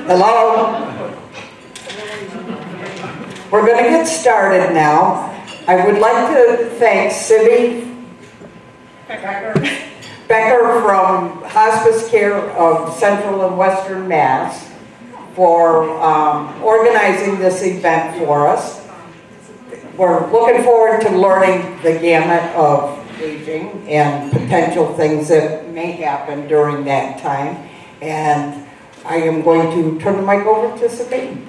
Hello? We're going to get started now. I would like to thank Sibby Becker from Hospice Care of Central and Western Mass for organizing this event for us. We're looking forward to learning the gamut of aging and potential things that may happen during that time. And I am going to turn the mic over to Sabine.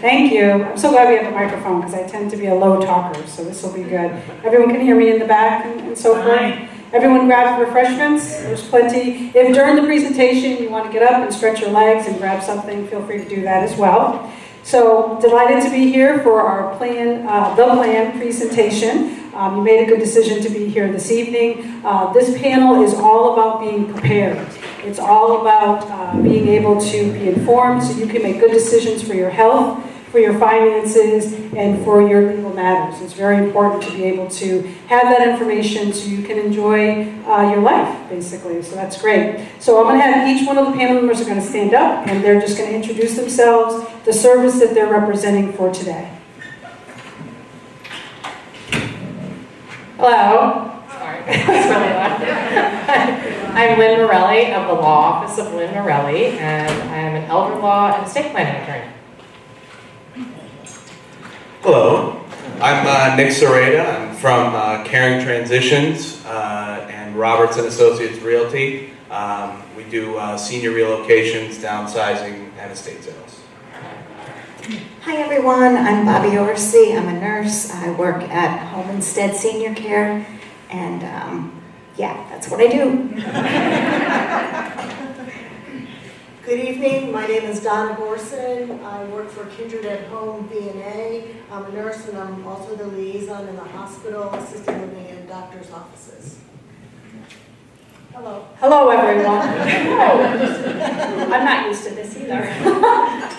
Thank you. I'm so glad we have a microphone because I tend to be a low talker, so this will be good. Everyone can hear me in the back and so forth. Everyone grab refreshments. There's plenty. If during the presentation you want to get up and stretch your legs and grab something, feel free to do that as well. So delighted to be here for our the plan presentation. You made a good decision to be here this evening. This panel is all about being prepared. It's all about being able to be informed so you can make good decisions for your health, for your finances, and for your legal matters. It's very important to be able to have that information so you can enjoy your life, basically. So that's great. So I'm going to have each one of the panel members are going to stand up, and they're just going to introduce themselves, the service that they're representing for today. Hello. Sorry, that's really loud. I'm Lynn Morelli of the Law Office of Lynn Morelli, and I am an elder law and estate planning attorney. Hello, I'm Nick Serrata. I'm from Caring Transitions and Roberts & Associates Realty. We do senior relocations, downsizing, and estate sales. Hi everyone, I'm Bobby Orsi. I'm a nurse. I work at Home Instead Senior Care, and yeah, that's what I do. Good evening, my name is Donna Gorson. I work for Kindred at Home V&A. I'm a nurse and I'm also the liaison in the hospital, assisted living and doctor's offices. Hello. Hello, everyone. I'm not used to this either.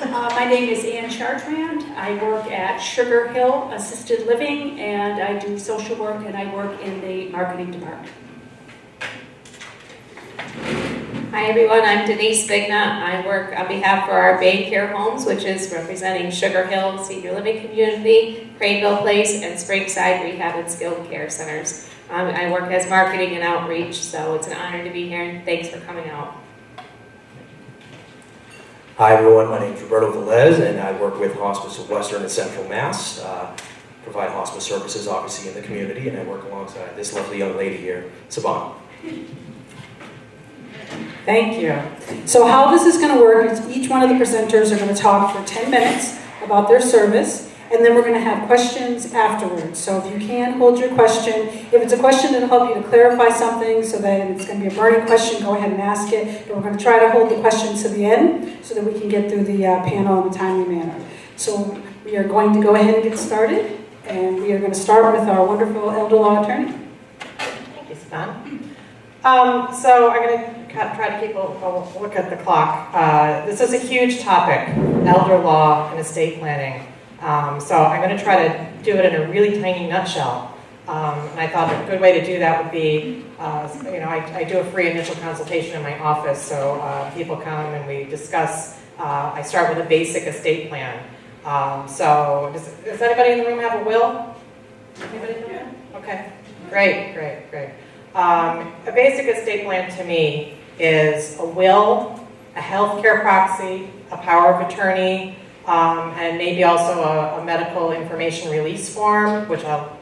My name is Ann Chartrand. I work at Sugar Hill Assisted Living, and I do social work, and I work in the marketing department. Hi everyone, I'm Denise Bigna. I work on behalf of our Bay Care Homes, which is representing Sugar Hill Senior Living Community, Craneville Place, and Springside Rehab and Skilled Care Centers. I work as marketing and outreach, so it's an honor to be here, and thanks for coming out. Hi everyone, my name is Roberto Velez, and I work with Hospice of Western and Central Mass. Provide hospice services, obviously, in the community, and I work alongside this lovely young lady here, Saban. Thank you. So how this is going to work is each one of the presenters are going to talk for 10 minutes about their service, and then we're going to have questions afterwards. So if you can, hold your question. If it's a question that'll help you to clarify something so that it's going to be a burning question, go ahead and ask it. But we're going to try to hold the questions to the end so that we can get through the panel in a timely manner. So we are going to go ahead and get started, and we are going to start with our wonderful elder law attorney. Thank you, Stan. So I'm going to try to keep a look at the clock. This is a huge topic, elder law and estate planning. So I'm going to try to do it in a really tiny nutshell. And I thought a good way to do that would be, I do a free initial consultation in my office. So people come and we discuss. I start with a basic estate plan. So does anybody in the room have a will? Anybody in the room? Okay, great. A basic estate plan to me is a will, a healthcare proxy, a power of attorney, and maybe also a medical information release form, which I'll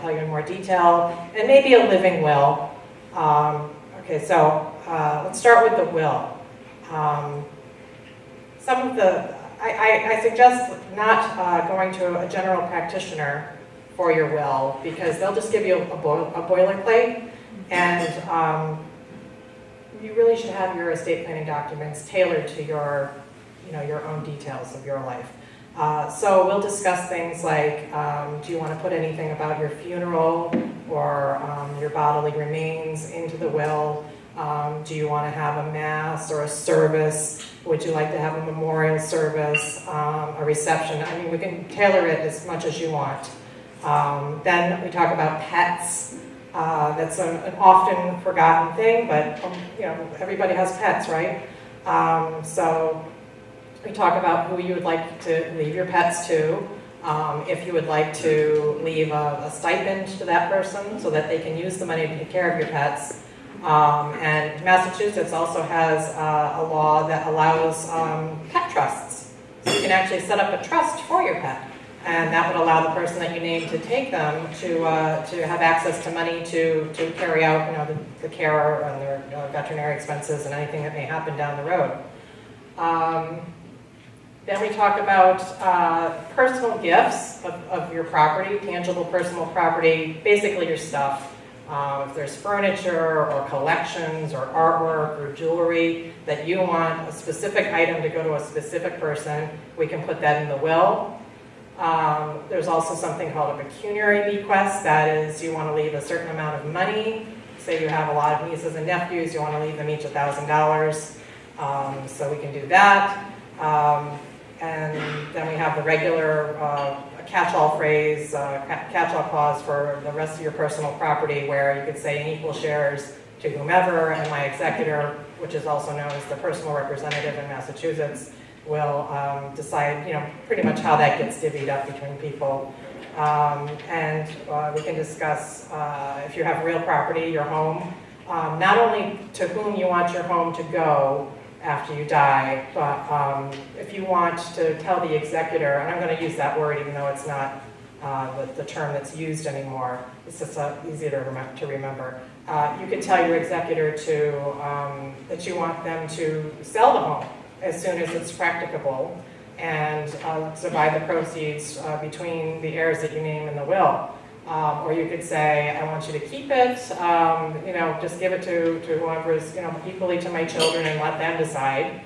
tell you in more detail, and maybe a living will. Okay, so let's start with the will. I suggest not going to a general practitioner for your will, because they'll just give you a boilerplate, and you really should have your estate planning documents tailored to your own details of your life. So we'll discuss things like, do you want to put anything about your funeral or your bodily remains into the will? Do you want to have a mass or a service? Would you like to have a memorial service, a reception? I mean, we can tailor it as much as you want. Then we talk about pets. That's an often forgotten thing, but everybody has pets, right? So we talk about who you would like to leave your pets to, if you would like to leave a stipend to that person so that they can use the money to take care of your pets. And Massachusetts also has a law that allows pet trusts. So you can actually set up a trust for your pet. And that would allow the person that you name to take them to have access to money to carry out, the care and their veterinary expenses and anything that may happen down the road. Then we talk about personal gifts of your property, tangible personal property, basically your stuff. If there's furniture or collections or artwork or jewelry that you want a specific item to go to a specific person, we can put that in the will. There's also something called a pecuniary bequest. That is, you want to leave a certain amount of money. Say you have a lot of nieces and nephews, you want to leave them each $1,000. So we can do that. And then we have the regular catch-all phrase, catch-all clause for the rest of your personal property, where you could say in equal shares to whomever, and my executor, which is also known as the personal representative in Massachusetts, will decide, pretty much how that gets divvied up between people. And we can discuss if you have real property, your home, not only to whom you want your home to go after you die, but if you want to tell the executor, and I'm going to use that word even though it's not the term that's used anymore, it's just easy to remember. You could tell your executor that you want them to sell the home as soon as it's practicable, and divide the proceeds between the heirs that you name in the will. Or you could say, I want you to keep it, just give it to whoever is, equally to my children and let them decide.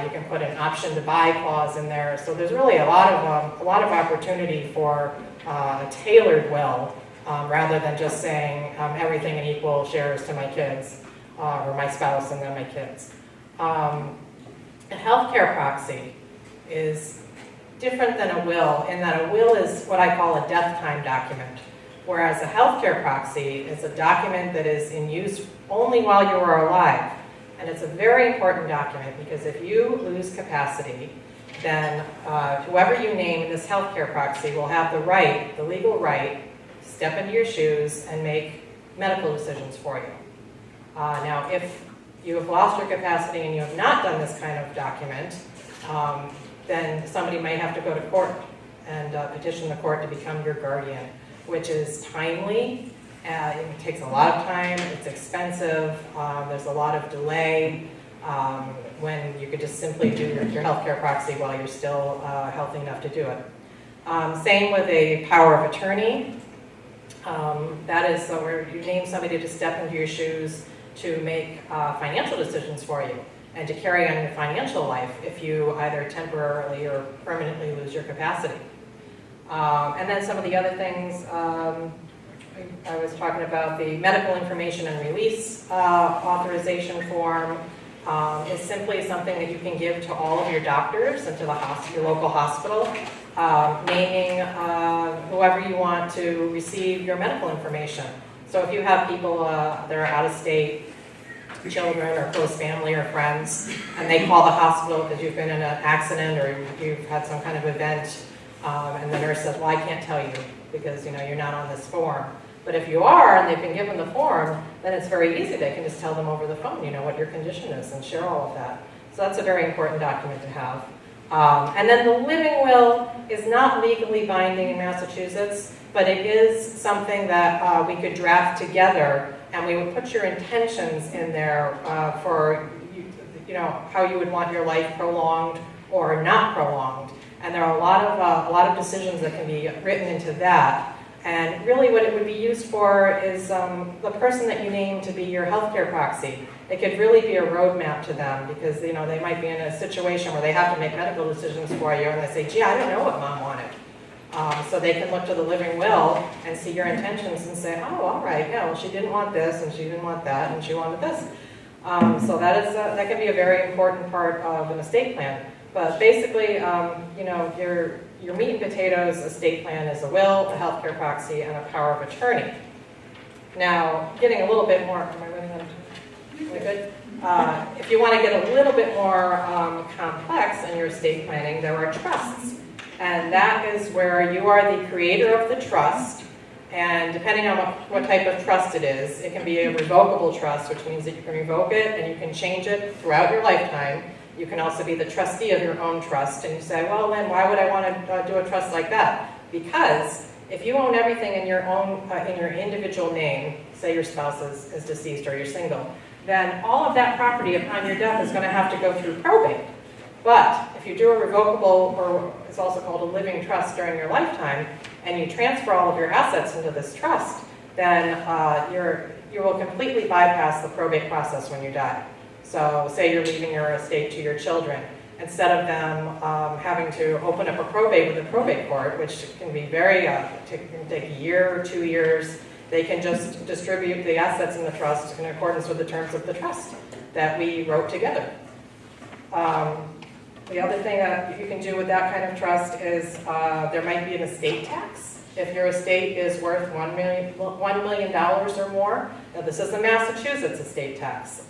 You can put an option to buy clause in there. So there's really a lot of opportunity for a tailored will, rather than just saying everything in equal shares to my kids, or my spouse and then my kids. A healthcare proxy is different than a will in that a will is what I call a death time document, whereas a healthcare proxy is a document that is in use only while you are alive. And it's a very important document because if you lose capacity, then whoever you name in this healthcare proxy will have the legal right, to step into your shoes and make medical decisions for you. Now, if you have lost your capacity and you have not done this kind of document, then somebody may have to go to court and petition the court to become your guardian, which is timely. It takes a lot of time, it's expensive, there's a lot of delay, when you could just simply do your healthcare proxy while you're still healthy enough to do it. Same with a power of attorney. That is where you name somebody to step into your shoes to make financial decisions for you and to carry on your financial life if you either temporarily or permanently lose your capacity. And then some of the other things, I was talking about the medical information and release authorization form is simply something that you can give to all of your doctors and to your local hospital, naming whoever you want to receive your medical information. So if you have people that are out of state, children or close family or friends, and they call the hospital because you've been in an accident or you've had some kind of event, and the nurse says, well, I can't tell you because you're not on this form. But if you are and they've been given the form, then it's very easy. They can just tell them over the phone, what your condition is and share all of that. So that's a very important document to have. And then the living will is not legally binding in Massachusetts, but it is something that we could draft together, and we would put your intentions in there for how you would want your life prolonged or not prolonged. And there are a lot of decisions that can be written into that. And really what it would be used for is the person that you name to be your healthcare proxy. It could really be a roadmap to them because they might be in a situation where they have to make medical decisions for you and they say, gee, I don't know what mom wanted. So they can look to the living will and see your intentions and say, oh, all right, yeah, well, she didn't want this and she didn't want that and she wanted this. So that can be a very important part of an estate plan. But basically, your meat and potatoes estate plan is a will, a healthcare proxy, and a power of attorney. Now, getting a little bit more, am I running out of time? Am I good? If you want to get a little bit more complex in your estate planning, there are trusts. And that is where you are the creator of the trust. And depending on what type of trust it is, it can be a revocable trust, which means that you can revoke it and you can change it throughout your lifetime. You can also be the trustee of your own trust. And you say, well, then why would I want to do a trust like that? Because if you own everything in your own, in your individual name, say your spouse is deceased or you're single, then all of that property upon your death is going to have to go through probate. But if you do a revocable, or it's also called a living trust during your lifetime, and you transfer all of your assets into this trust, then you will completely bypass the probate process when you die. So say you're leaving your estate to your children. Instead of them having to open up a probate with a probate court, which can be very, can take a year or 2 years, they can just distribute the assets in the trust in accordance with the terms of the trust that we wrote together. The other thing that you can do with that kind of trust is there might be an estate tax. If your estate is worth $1 million or more, now this is the Massachusetts estate tax.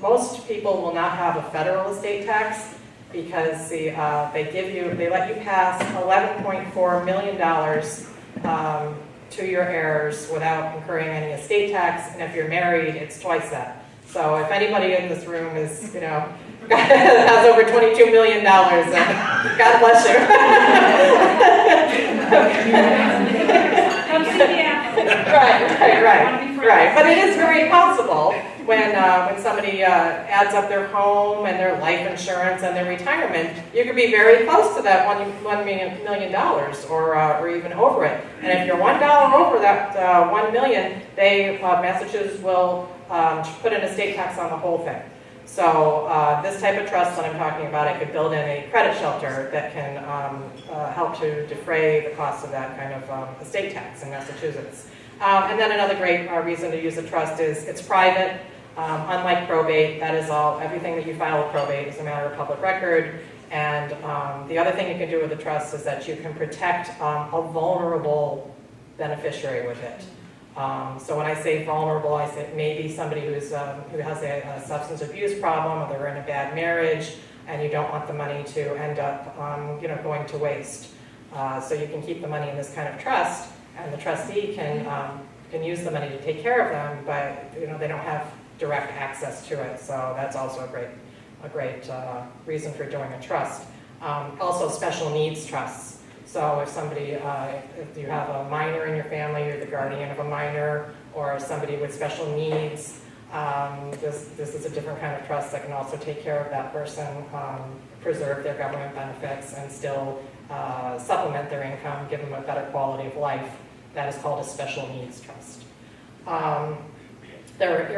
Most people will not have a federal estate tax because they let you pass $11.4 million to your heirs without incurring any estate tax, and if you're married, it's twice that. So if anybody in this room is, has over $22 million, God bless you. Right. But it is very possible when somebody adds up their home and their life insurance and their retirement, you could be very close to that $1 million or even over it. And if you're $1 over that $1 million, Massachusetts will put an estate tax on the whole thing. So this type of trust that I'm talking about, I could build in a credit shelter that can help to defray the cost of that kind of estate tax in Massachusetts. And then another great reason to use a trust is it's private. Unlike probate, that is everything that you file with probate is a matter of public record. And the other thing you can do with a trust is that you can protect a vulnerable beneficiary with it. So when I say vulnerable, I say maybe somebody who has a substance abuse problem, or they're in a bad marriage, and you don't want the money to end up going to waste. So you can keep the money in this kind of trust, and the trustee can use the money to take care of them, but they don't have direct access to it. So that's also a great reason for doing a trust. Also, special needs trusts. So if if you have a minor in your family, you're the guardian of a minor, or somebody with special needs, this is a different kind of trust that can also take care of that person, preserve their government benefits, and still supplement their income, give them a better quality of life. That is called a special needs trust. There are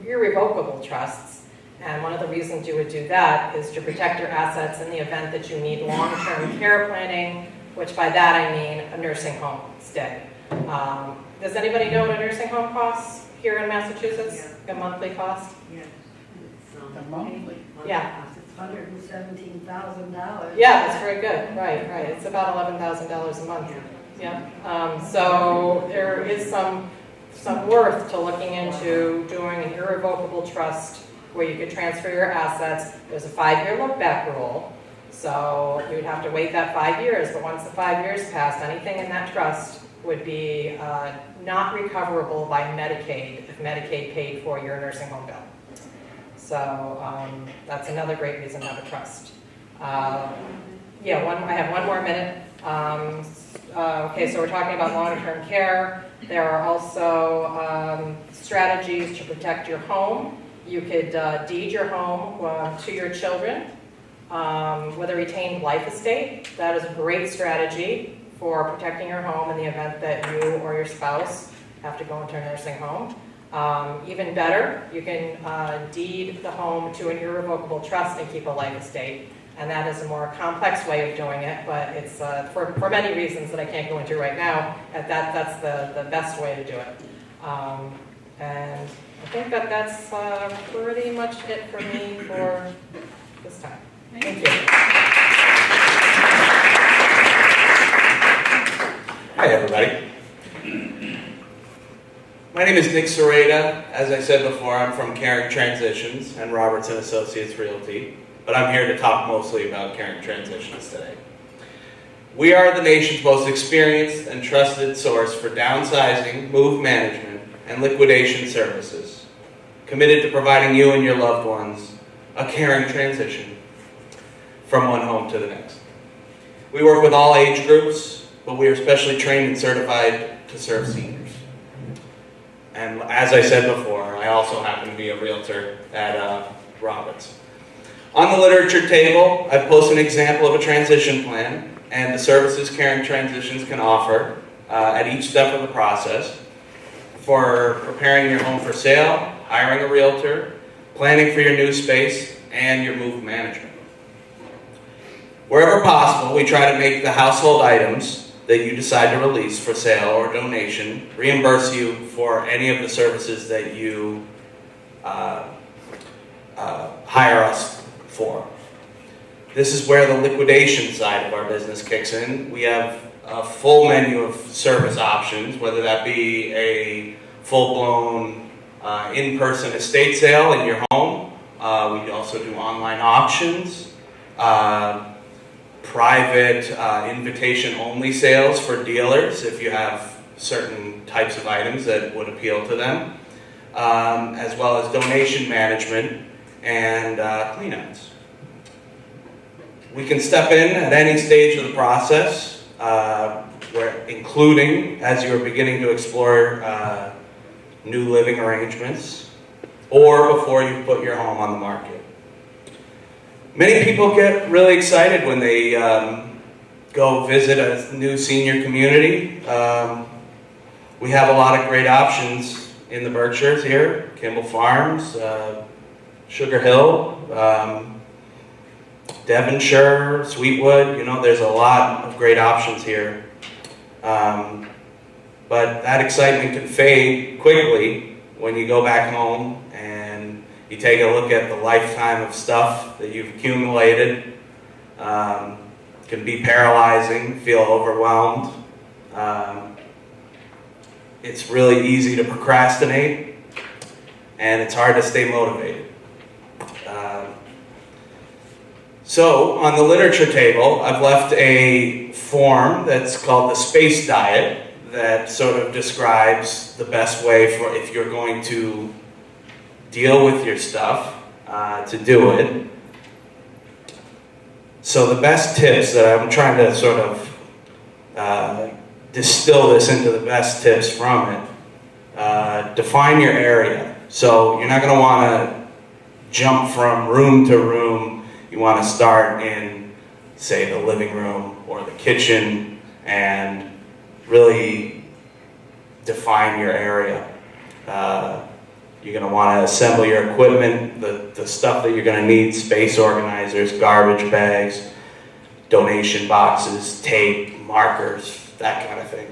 irrevocable trusts, and one of the reasons you would do that is to protect your assets in the event that you need long-term care planning, which by that I mean a nursing home stay. Does anybody know what a nursing home costs here in Massachusetts? Yeah. A monthly cost? Yeah. The monthly? Yeah. It's $117,000. Yeah, that's very good. Right. It's about $11,000 a month. Yeah. So there is some worth to looking into doing an irrevocable trust where you could transfer your assets. There's a 5-year look-back rule. So you'd have to wait that 5 years, but once the 5 years passed, anything in that trust would be not recoverable by Medicaid if Medicaid paid for your nursing home bill. So that's another great reason to have a trust. I have one more minute. Okay, so we're talking about long-term care. There are also strategies to protect your home. You could deed your home to your children with a retained life estate. That is a great strategy for protecting your home in the event that you or your spouse have to go into a nursing home. Even better, you can deed the home to an irrevocable trust and keep a life estate. And that is a more complex way of doing it, but it's for many reasons that I can't go into right now. That's the best way to do it. And I think that's pretty much it for me for this time. Thank you. Hi, everybody. My name is Nick Sereda. As I said before, I'm from Caring Transitions and Robertson Associates Realty, but I'm here to talk mostly about Caring Transitions today. We are the nation's most experienced and trusted source for downsizing, move management, and liquidation services, committed to providing you and your loved ones a caring transition from one home to the next. We work with all age groups, but we are specially trained and certified to serve seniors. And as I said before, I also happen to be a realtor at Roberts. On the literature table, I've posted an example of a transition plan and the services Caring Transitions can offer at each step of the process for preparing your home for sale, hiring a realtor, planning for your new space, and your move management. Wherever possible, we try to make the household items that you decide to release for sale or donation reimburse you for any of the services that you hire us for. This is where the liquidation side of our business kicks in. We have a full menu of service options, whether that be a full-blown in-person estate sale in your home. We also do online auctions, private invitation-only sales for dealers if you have certain types of items that would appeal to them, as well as donation management and cleanouts. We can step in at any stage of the process, including as you're beginning to explore new living arrangements, or before you put your home on the market. Many people get really excited when they go visit a new senior community. We have a lot of great options in the Berkshires here, Kimball Farms, Sugar Hill, Devonshire, Sweetwood. You know, there's a lot of great options here. But that excitement can fade quickly when you go back home and you take a look at the lifetime of stuff that you've accumulated. It can be paralyzing, feel overwhelmed. It's really easy to procrastinate, and it's hard to stay motivated. So on the literature table, I've left a form that's called the Space Diet that sort of describes the best way for if you're going to deal with your stuff to do it. So the best tips that I'm trying to sort of distill this into the best tips from it. Define your area. So you're not going to want to jump from room to room. You want to start in, say, the living room or the kitchen and really define your area. You're going to want to assemble your equipment, the stuff that you're going to need, space organizers, garbage bags, donation boxes, tape, markers, that kind of thing.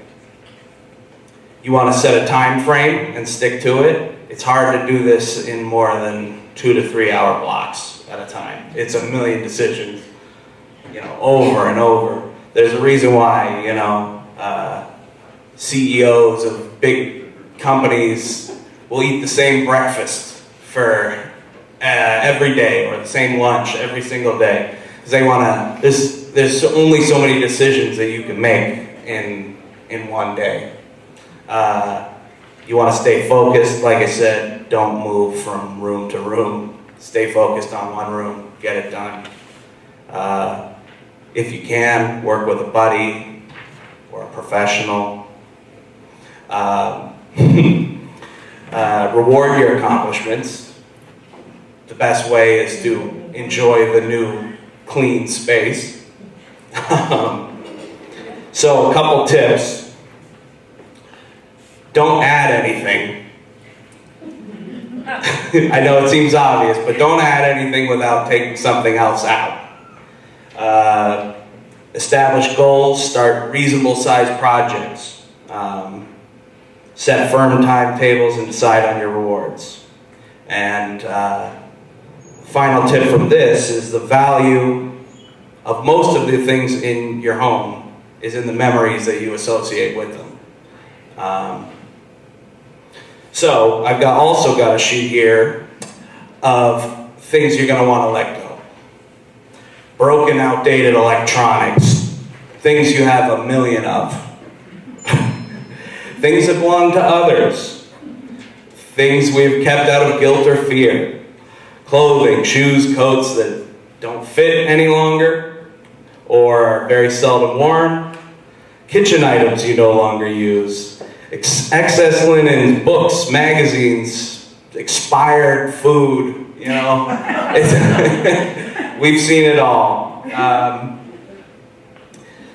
You want to set a time frame and stick to it. It's hard to do this in more than 2 to 3 hour blocks at a time. It's a million decisions, you know, over and over. There's a reason why, you know, CEOs of big companies will eat the same breakfast for every day or the same lunch every single day. Because they want to, there's only so many decisions that you can make in one day. You want to stay focused. Like I said, don't move from room to room. Stay focused on one room, get it done. If you can, work with a buddy or a professional. Reward your accomplishments. The best way is to enjoy the new clean space. So a couple tips. Don't add anything. I know it seems obvious, but don't add anything without taking something else out. Establish goals, start reasonable sized projects. Set firm timetables and decide on your rewards. And final tip from this is the value of most of the things in your home is in the memories that you associate with them. So I've also got a sheet here of things you're going to want to let go. Broken, outdated electronics, things you have a million of, things that belong to others, things we've kept out of guilt or fear, clothing, shoes, coats that don't fit any longer or are very seldom worn, kitchen items you no longer use, excess linen, books, magazines, expired food, you know. We've seen it all.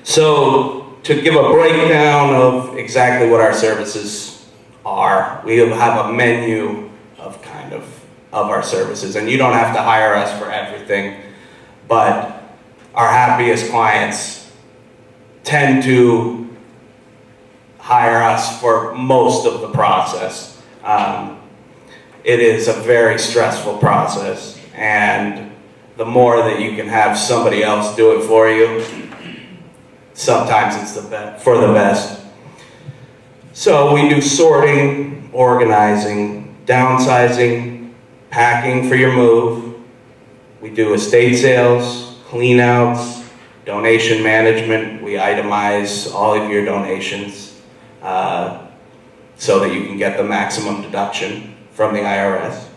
So to give a breakdown of exactly what our services are, we have a menu of our services, and you don't have to hire us for everything, but our happiest clients tend to hire us for most of the process. It is a very stressful process, and the more that you can have somebody else do it for you, sometimes it's for the best. So we do sorting, organizing, downsizing, packing for your move. We do estate sales, cleanouts, donation management. We itemize all of your donations so that you can get the maximum deduction from the IRS.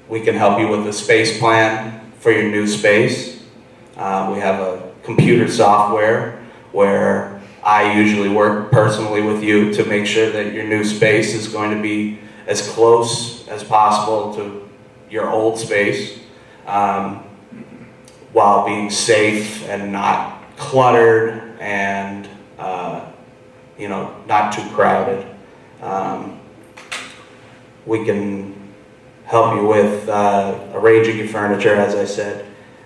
We can help you with the space plan for your new space. We have a computer software where I usually work personally with you to make sure that your new space is going to be as close as possible to your old space, while being safe and not cluttered and not too crowded. We can help you with arranging your furniture, as I said,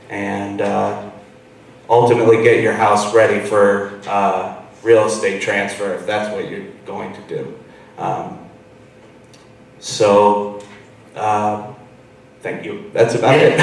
and ultimately get your house ready for real estate transfer if that's what you're going to do. Thank you. That's about it.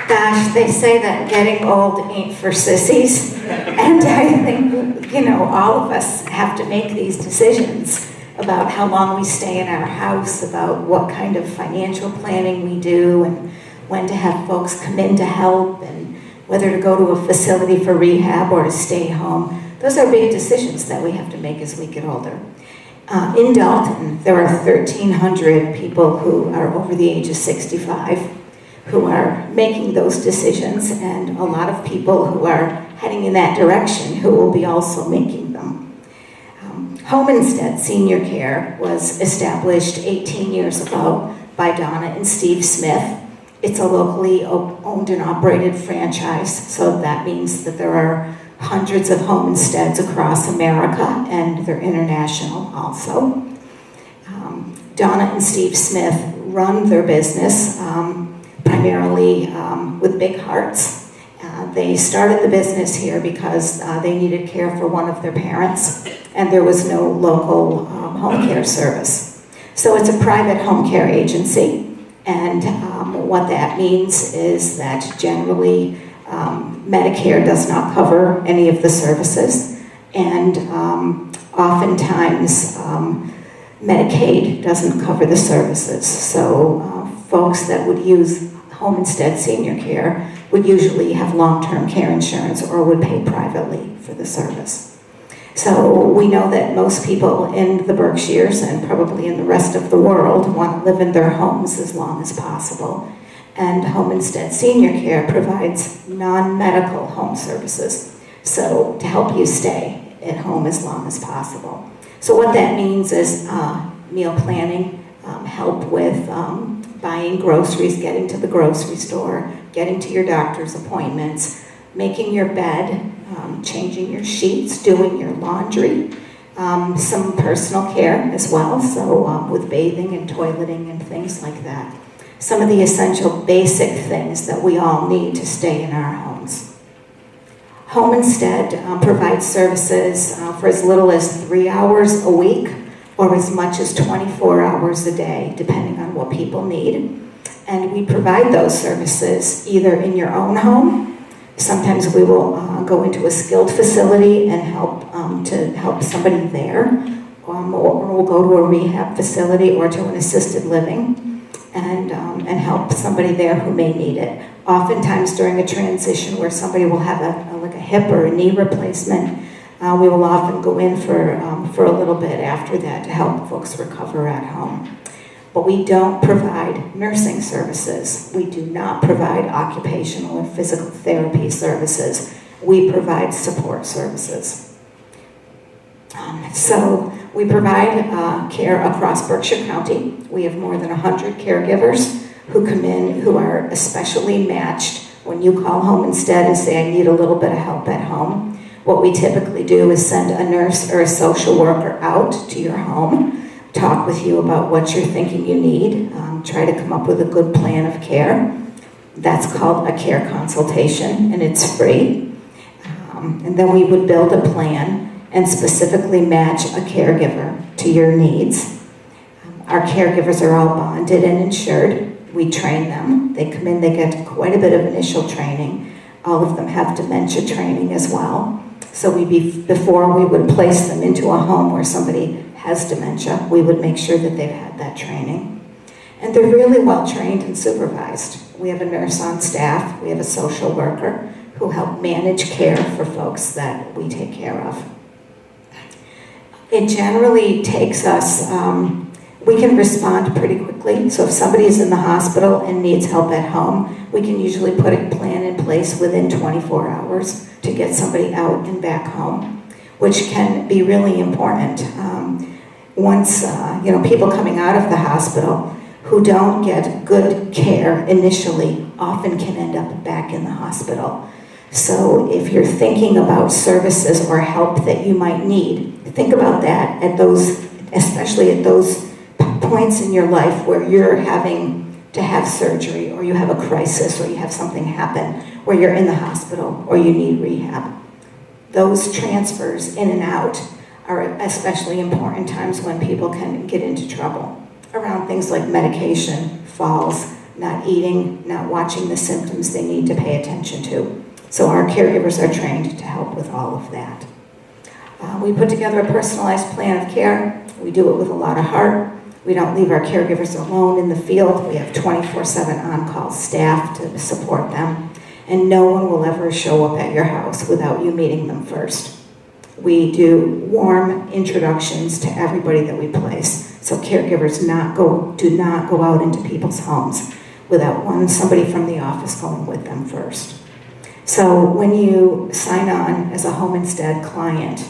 Gosh, they say that getting old ain't for sissies. And I think, all of us have to make these decisions about how long we stay in our house, about what kind of financial planning we do, and when to have folks come in to help, and whether to go to a facility for rehab or to stay home. Those are big decisions that we have to make as we get older. In Dalton, there are 1,300 people who are over the age of 65 who are making those decisions, and a lot of people who are heading in that direction who will be also making them. Homestead Senior Care was established 18 years ago by Donna and Steve Smith. It's a locally owned and operated franchise, so that means that there are hundreds of homesteads across America, and they're international also. Donna and Steve Smith run their business primarily with big hearts. They started the business here because they needed care for one of their parents, and there was no local home care service. So it's a private home care agency, and what that means is that generally Medicare does not cover any of the services, and oftentimes Medicaid doesn't cover the services. So folks that would use Homestead Senior Care would usually have long-term care insurance or would pay privately for the service. So we know that most people in the Berkshires and probably in the rest of the world want to live in their homes as long as possible. And Homestead Senior Care provides non-medical home services, so to help you stay at home as long as possible. So what that means is meal planning, help with buying groceries, getting to the grocery store, getting to your doctor's appointments, making your bed, changing your sheets, doing your laundry, some personal care as well, so with bathing and toileting and things like that. Some of the essential basic things that we all need to stay in our homes. Homestead provides services for as little as 3 hours a week or as much as 24 hours a day, depending on what people need. And we provide those services either in your own home, Sometimes we will go into a skilled facility and help somebody there, or we'll go to a rehab facility or to an assisted living and help somebody there who may need it. Oftentimes during a transition where somebody will have like a hip or a knee replacement, we will often go in for a little bit after that to help folks recover at home. But we don't provide nursing services. We do not provide occupational and physical therapy services. We provide support services. So we provide care across Berkshire County. We have more than 100 caregivers who come in who are especially matched when you call home instead and say, I need a little bit of help at home. What we typically do is send a nurse or a social worker out to your home, talk with you about what you're thinking you need, try to come up with a good plan of care. That's called a care consultation, and it's free. And then we would build a plan and specifically match a caregiver to your needs. Our caregivers are all bonded and insured. We train them. They come in, they get quite a bit of initial training. All of them have dementia training as well. So before we would place them into a home where somebody has dementia, we would make sure that they've had that training. And they're really well trained and supervised. We have a nurse on staff, we have a social worker who help manage care for folks that we take care of. It generally takes us, we can respond pretty quickly. So if somebody is in the hospital and needs help at home, we can usually put a plan in place within 24 hours to get somebody out and back home, which can be really important. Once, people coming out of the hospital who don't get good care initially often can end up back in the hospital. So if you're thinking about services or help that you might need, think about that especially at those points in your life where you're having to have surgery or you have a crisis or you have something happen where you're in the hospital or you need rehab. Those transfers in and out are especially important times when people can get into trouble around things like medication, falls, not eating, not watching the symptoms they need to pay attention to. So our caregivers are trained to help with all of that. We put together a personalized plan of care. We do it with a lot of heart. We don't leave our caregivers alone in the field. We have 24/7 on-call staff to support them. And no one will ever show up at your house without you meeting them first. We do warm introductions to everybody that we place. So caregivers do not go out into people's homes without somebody from the office going with them first. So when you sign on as a Home Instead client,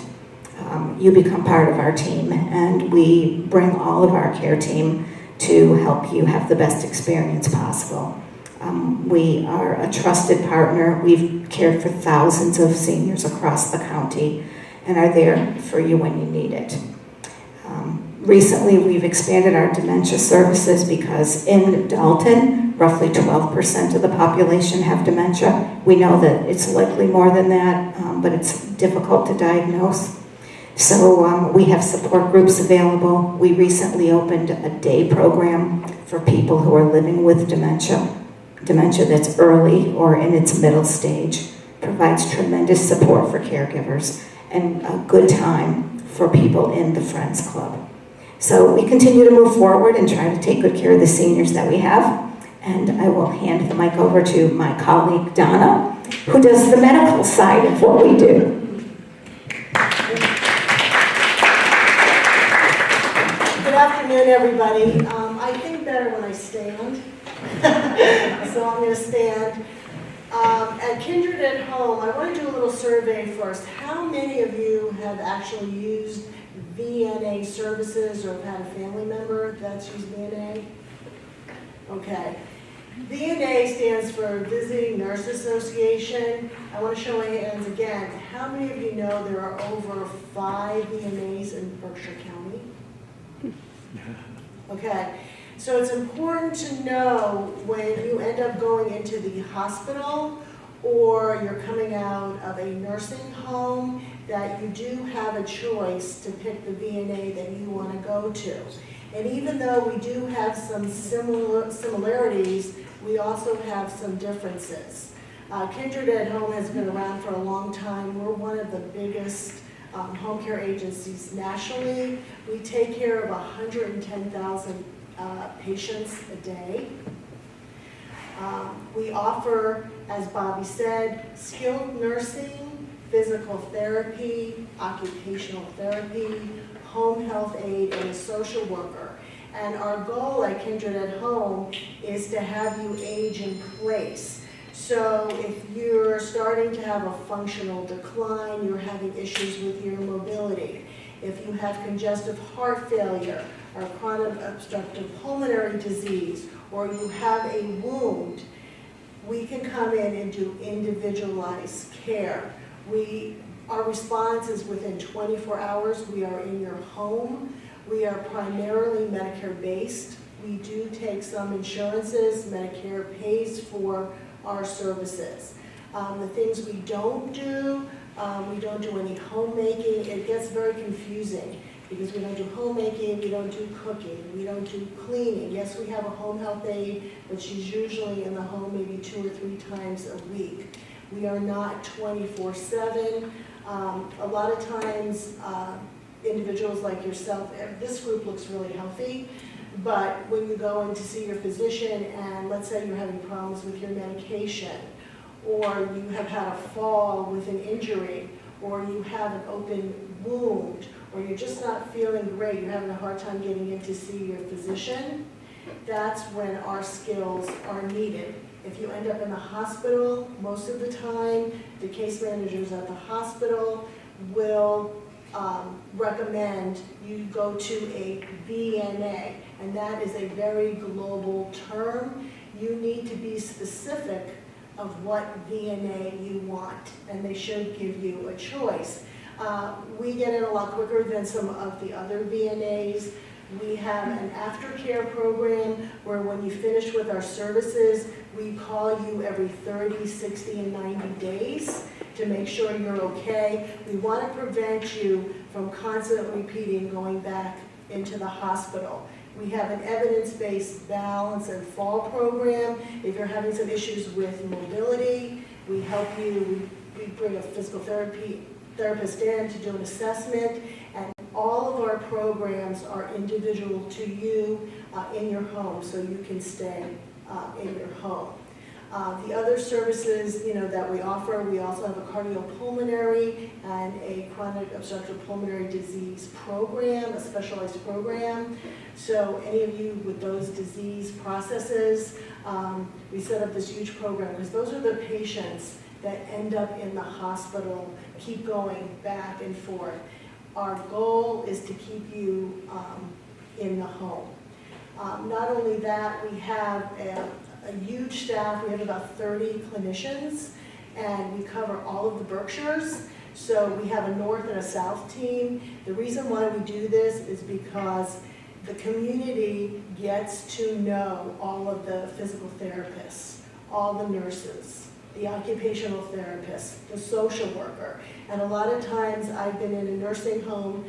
you become part of our team, and we bring all of our care team to help you have the best experience possible. We are a trusted partner. We've cared for thousands of seniors across the county and are there for you when you need it. Recently, we've expanded our dementia services because in Dalton, roughly 12% of the population have dementia. We know that it's likely more than that, but it's difficult to diagnose. So we have support groups available. We recently opened a day program for people who are living with dementia that's early or in its middle stage. Provides tremendous support for caregivers and a good time for people in the Friends Club. So we continue to move forward and try to take good care of the seniors that we have. And I will hand the mic over to my colleague, Donna, who does the medical side of what we do. Good afternoon, everybody. I think better when I stand, so I'm going to stand. At Kindred at Home, I want to do a little survey first. How many of you have actually used VNA services or have had a family member that's used VNA? Okay. VNA stands for Visiting Nurse Association. I want to show my hands again. How many of you know there are over 5 VNAs in Berkshire County? Okay. So it's important to know when you end up going into the hospital or you're coming out of a nursing home that you do have a choice to pick the VNA that you want to go to. And even though we do have some similarities, we also have some differences. Kindred at Home has been around for a long time. We're one of the biggest home care agencies nationally. We take care of 110,000 patients a day. We offer, as Bobby said, skilled nursing, physical therapy, occupational therapy, home health aid, and a social worker. And our goal at Kindred at Home is to have you age in place. So if you're starting to have a functional decline, you're having issues with your mobility, if you have congestive heart failure or chronic obstructive pulmonary disease, or you have a wound, we can come in and do individualized care. Our response is within 24 hours. We are in your home. We are primarily Medicare-based. We do take some insurances. Medicare pays for our services. The things we don't do any homemaking. It gets very confusing because we don't do homemaking, we don't do cooking, we don't do cleaning. Yes, we have a home health aide, but she's usually in the home maybe 2 or 3 times a week. We are not 24/7. A lot of times, individuals like yourself, this group looks really healthy, but when you go in to see your physician and let's say you're having problems with your medication, or you have had a fall with an injury, or you have an open wound, or you're just not feeling great, you're having a hard time getting in to see your physician, that's when our skills are needed. If you end up in the hospital, most of the time, the case managers at the hospital will recommend you go to a VNA, and that is a very global term. You need to be specific of what VNA you want, and they should give you a choice. We get in a lot quicker than some of the other VNAs. We have an aftercare program where when you finish with our services, we call you every 30, 60, and 90 days to make sure you're okay. We want to prevent you from constantly repeating going back into the hospital. We have an evidence-based balance and fall program. If you're having some issues with mobility, we help you. We bring a physical therapist in to do an assessment, and all of our programs are individual to you in your home, so you can stay in your home. The other services, that we offer, we also have a cardiopulmonary and a chronic obstructive pulmonary disease program, a specialized program. So any of you with those disease processes, we set up this huge program because those are the patients that end up in the hospital, keep going back and forth. Our goal is to keep you in the home. Not only that, we have a huge staff. We have about 30 clinicians, and we cover all of the Berkshires. So we have a north and a south team. The reason why we do this is because the community gets to know all of the physical therapists, all the nurses, the occupational therapist, the social worker. And a lot of times I've been in a nursing home,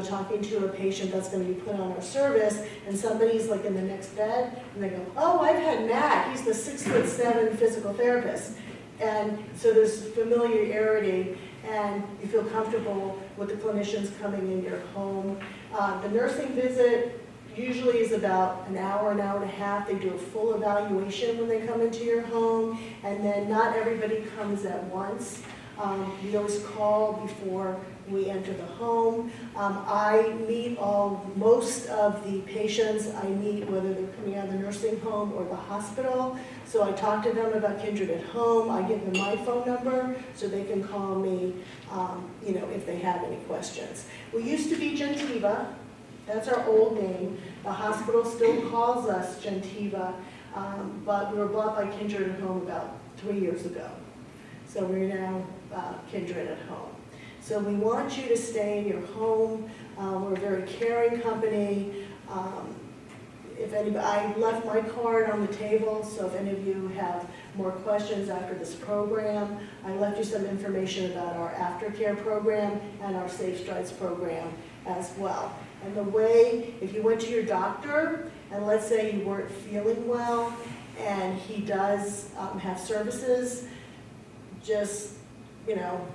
talking to a patient that's going to be put on our service, and somebody's like in the next bed, and they go, oh, I've had Matt, he's the 6'7" physical therapist. And so there's familiarity, and you feel comfortable with the clinicians coming in your home. The nursing visit usually is about an hour and a half. They do a full evaluation when they come into your home, and then not everybody comes at once. We always call before we enter the home. I meet most of the patients. I meet whether they're coming out of the nursing home or the hospital. So I talk to them about Kindred at Home. I give them my phone number so they can call me, if they have any questions. We used to be Gentiva. That's our old name. The hospital still calls us Gentiva, but we were bought by Kindred at Home about 3 years ago. So we're now Kindred at Home. So we want you to stay in your home. We're a very caring company. I left my card on the table, so if any of you have more questions after this program, I left you some information about our aftercare program and our Safe Strides program as well. And the way, if you went to your doctor, and let's say you weren't feeling well, and he does have services, just, you know,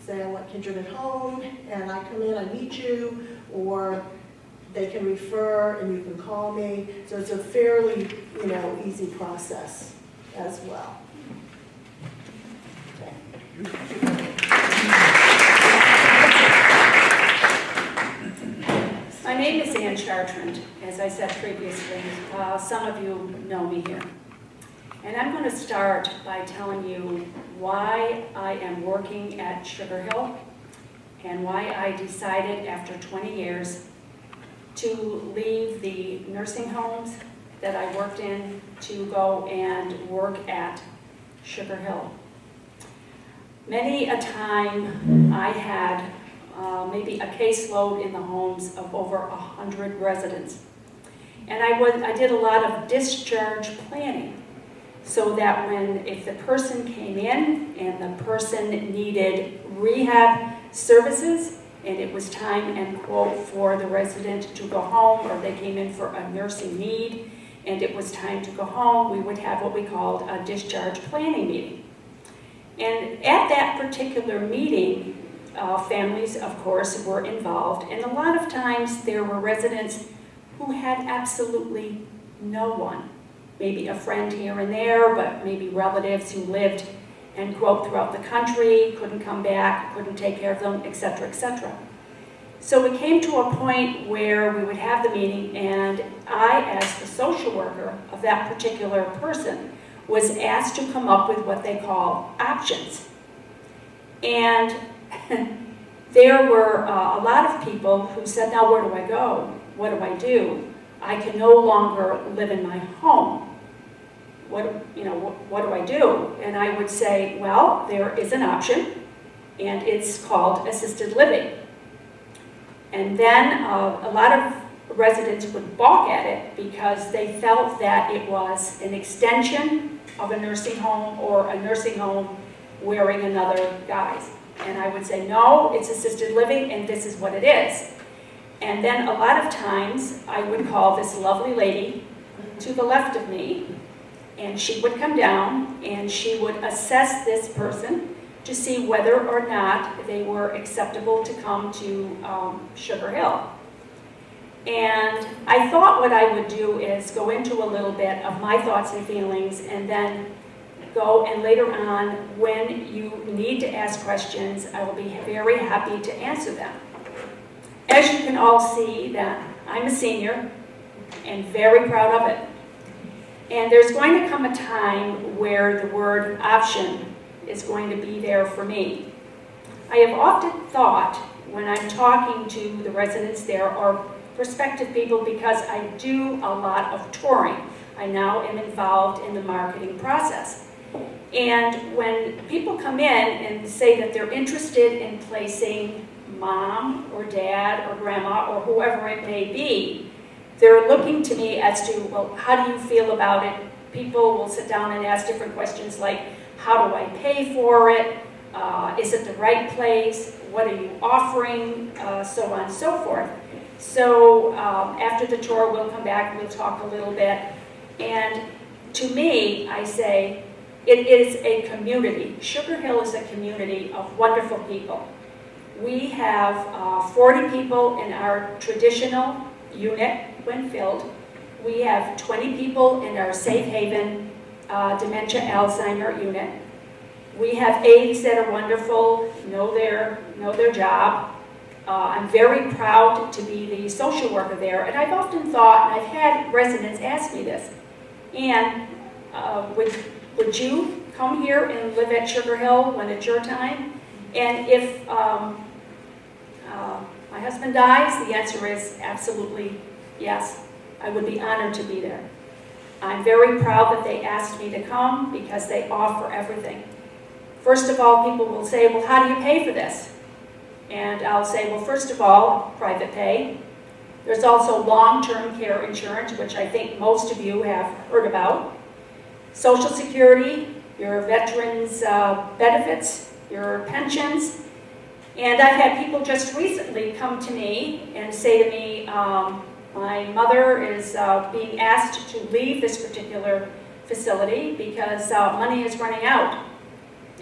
say I want Kindred at Home, and I come in, I meet you, or they can refer and you can call me. So it's a fairly, you know, easy process as well. My name is Ann Chartrand, as I said previously. Some of you know me here. And I'm going to start by telling you why I am working at Sugar Hill and why I decided after 20 years to leave the nursing homes that I worked in to go and work at Sugar Hill. Many a time I had maybe a caseload in the homes of over 100 residents. And I did a lot of discharge planning so that if the person came in and the person needed rehab services and it was time and quote for the resident to go home, or they came in for a nursing need and it was time to go home, we would have what we called a discharge planning meeting. And at that particular meeting, families, of course, were involved, and a lot of times there were residents who had absolutely no one. Maybe a friend here and there, but maybe relatives who lived, and quote, throughout the country, couldn't come back, couldn't take care of them, etc., etc. So it came to a point where we would have the meeting, and I, as the social worker of that particular person, was asked to come up with what they call options. And there were a lot of people who said, now where do I go? What do I do? I can no longer live in my home. What do I do? And I would say, well, there is an option, and it's called assisted living. And then a lot of residents would balk at it because they felt that it was an extension of a nursing home, or a nursing home wearing another guise. And I would say, no, it's assisted living, and this is what it is. And then a lot of times, I would call this lovely lady to the left of me, and she would come down, and she would assess this person to see whether or not they were acceptable to come to Sugar Hill. And I thought what I would do is go into a little bit of my thoughts and feelings, and then go, and later on, when you need to ask questions, I will be very happy to answer them. As you can all see, that I'm a senior and very proud of it. And there's going to come a time where the word option is going to be there for me. I have often thought when I'm talking to the residents there, or prospective people, because I do a lot of touring. I now am involved in the marketing process. And when people come in and say that they're interested in placing mom or dad or grandma or whoever it may be, they're looking to me as to, well, how do you feel about it? People will sit down and ask different questions like, how do I pay for it? Is it the right place? What are you offering? So on and so forth. So after the tour, we'll come back, we'll talk a little bit. And to me, I say, it is a community. Sugar Hill is a community of wonderful people. We have 40 people in our traditional unit when filled. We have 20 people in our Safe Haven Dementia Alzheimer unit. We have aides that are wonderful, know their job. I'm very proud to be the social worker there, and I've often thought, and I've had residents ask me this, Ann, would you come here and live at Sugar Hill when it's your time? And if my husband dies, the answer is absolutely yes. I would be honored to be there. I'm very proud that they asked me to come because they offer everything. First of all, people will say, well, how do you pay for this? And I'll say, well, first of all, private pay. There's also long-term care insurance, which I think most of you have heard about. Social Security, your veterans' benefits, your pensions. And I've had people just recently come to me and say to me, my mother is being asked to leave this particular facility because money is running out.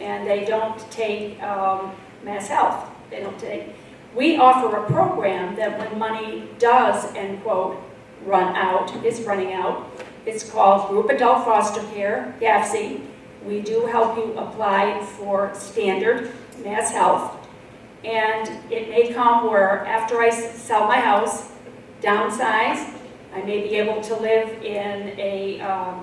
and they don't take Mass Health. They don't take. We offer a program that when money does, end quote, run out, is running out, it's called Group Adult Foster Care, GAFC. We do help you apply for standard Mass Health. And it may come where after I sell my house, downsize, I may be able to live in a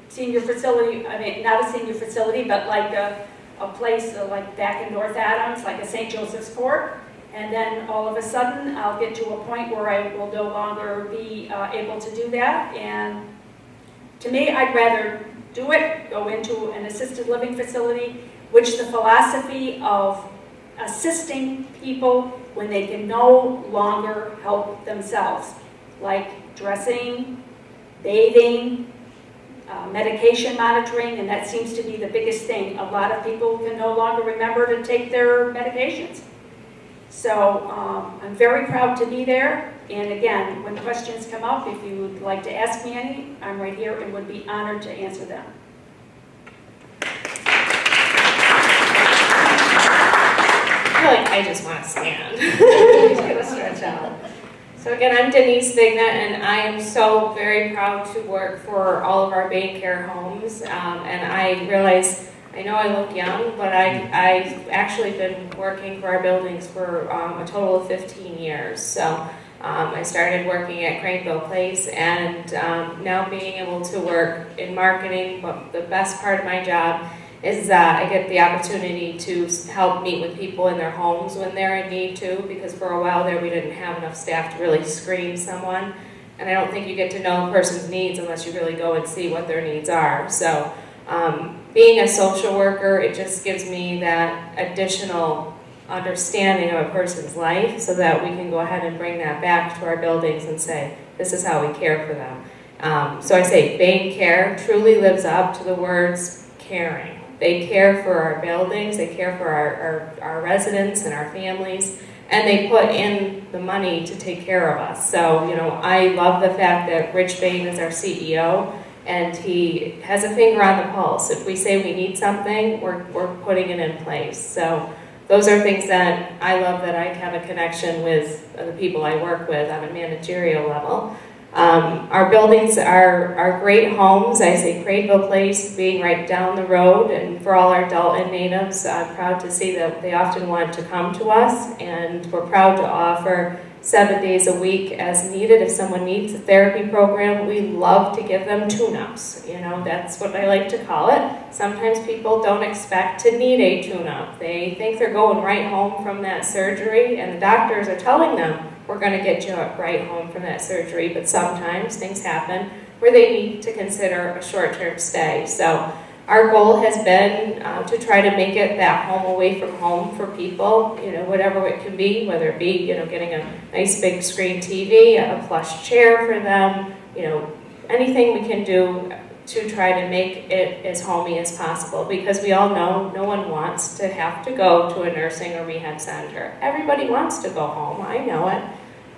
senior facility, I mean, not a senior facility, but like a place like back in North Adams, like a St. Joseph's Court. And then all of a sudden, I'll get to a point where I will no longer be able to do that. And to me, I'd rather do it, go into an assisted living facility, which the philosophy of assisting people when they can no longer help themselves, like dressing, bathing, medication monitoring, and that seems to be the biggest thing. A lot of people can no longer remember to take their medications. So I'm very proud to be there. And again, when questions come up, if you would like to ask me any, I'm right here and would be honored to answer them. I feel like I just want to stand. Just gonna stretch out. So again, I'm Denise Vigna, and I am so very proud to work for all of our Bain Care homes. And I realize, I know I look young, but I've actually been working for our buildings for a total of 15 years. So I started working at Craneville Place, and now being able to work in marketing, but the best part of my job is that I get the opportunity to help meet with people in their homes when they're in need too, because for a while there we didn't have enough staff to really screen someone. And I don't think you get to know a person's needs unless you really go and see what their needs are. So being a social worker, it just gives me that additional understanding of a person's life so that we can go ahead and bring that back to our buildings and say, this is how we care for them. So I say Bain Care truly lives up to the words caring. They care for our buildings, they care for our residents and our families, and they put in the money to take care of us. So, you know, I love the fact that Rich Bain is our CEO, and he has a finger on the pulse. If we say we need something, we're putting it in place. So those are things that I love, that I have a connection with the people I work with on a managerial level. Our buildings are great homes. I say Craneville Place being right down the road, and for all our Dalton natives, I'm proud to see that they often want to come to us, and we're proud to offer 7 days a week as needed. If someone needs a therapy program, we love to give them tune-ups. You know, that's what I like to call it. Sometimes people don't expect to need a tune-up. They think they're going right home from that surgery, and the doctors are telling them, we're going to get you right home from that surgery, but sometimes things happen where they need to consider a short-term stay. So our goal has been to try to make it that home away from home for people, you know, whatever it can be, whether it be, you know, getting a nice big screen TV, a plush chair for them, you know, anything we can do to try to make it as homey as possible, because we all know no one wants to have to go to a nursing or rehab center. Everybody wants to go home, I know it,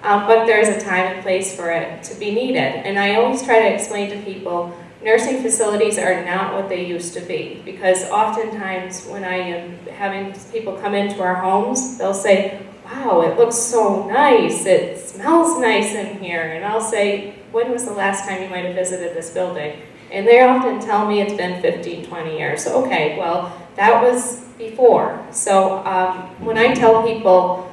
but there's a time and place for it to be needed. And I always try to explain to people, nursing facilities are not what they used to be, because oftentimes when I am having people come into our homes, they'll say, wow, it looks so nice, it smells nice in here, and I'll say, when was the last time you might have visited this building? And they often tell me it's been 15, 20 years. So, okay, well, that was before. So when I tell people,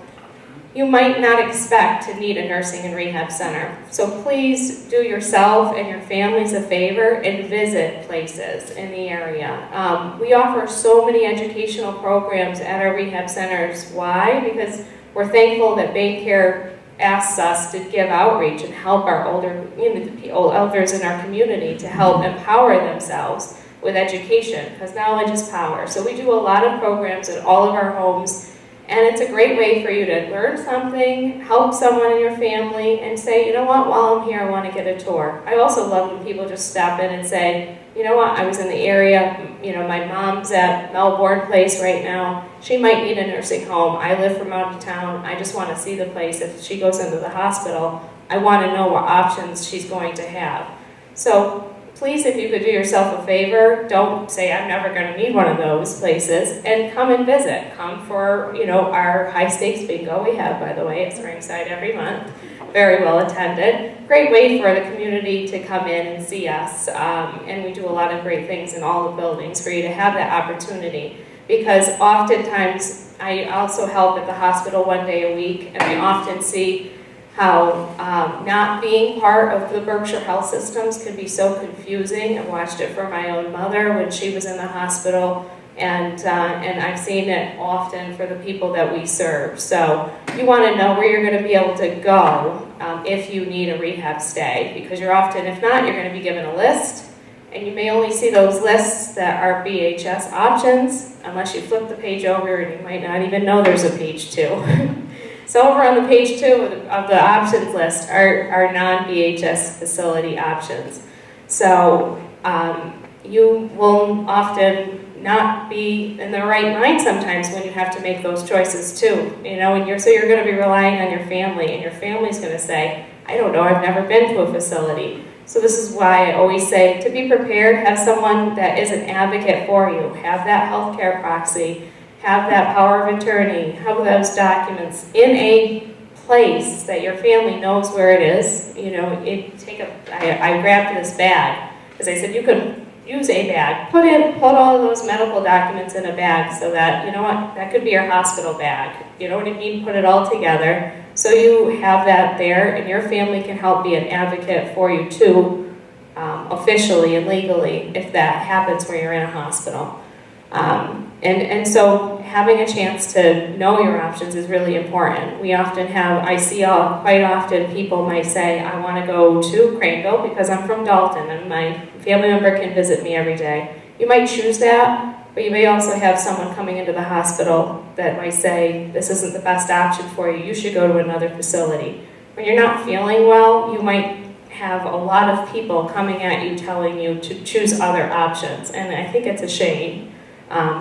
you might not expect to need a nursing and rehab center. So please do yourself and your families a favor and visit places in the area. We offer so many educational programs at our rehab centers. Why? Because we're thankful that Bain Care asks us to give outreach and help our older, you know, elders in our community to help empower themselves with education, because knowledge is power. So we do a lot of programs at all of our homes, and it's a great way for you to learn something, help someone in your family, and say, you know what, while I'm here, I want to get a tour. I also love when people just stop in and say, you know what, I was in the area, you know, my mom's at Melbourne Place right now. She might need a nursing home. I live from out of town. I just want to see the place. If she goes into the hospital, I want to know what options she's going to have. So please, if you could do yourself a favor, don't say, I'm never going to need one of those places, and come and visit. Come for, our high stakes bingo we have, by the way, at Springside every month. Very well attended. Great way for the community to come in and see us. And we do a lot of great things in all the buildings for you to have that opportunity. Because oftentimes, I also help at the hospital 1 day a week, and I often see how not being part of the Berkshire Health Systems can be so confusing. I watched it for my own mother when she was in the hospital, and I've seen it often for the people that we serve. So you want to know where you're going to be able to go if you need a rehab stay, because you're often, if not, you're going to be given a list, and you may only see those lists that are BHS options, unless you flip the page over, and you might not even know there's a page 2. So over on the page 2 of the options list are non-BHS facility options. So you will often not be in the right mind sometimes when you have to make those choices too. And so you're going to be relying on your family, and your family's going to say, I don't know, I've never been to a facility. So this is why I always say to be prepared, have someone that is an advocate for you, have that healthcare proxy, have that power of attorney, have those documents in a place that your family knows where it is. I grabbed this bag, because I said you could use a bag. Put all of those medical documents in a bag so that, that could be your hospital bag. You know what I mean? Put it all together. So you have that there, and your family can help be an advocate for you too, officially and legally, if that happens where you're in a hospital. And so having a chance to know your options is really important. I see quite often people might say, I want to go to Craneville because I'm from Dalton and my family member can visit me every day. You might choose that, but you may also have someone coming into the hospital that might say, this isn't the best option for you, you should go to another facility. When you're not feeling well, you might have a lot of people coming at you telling you to choose other options, and I think it's a shame.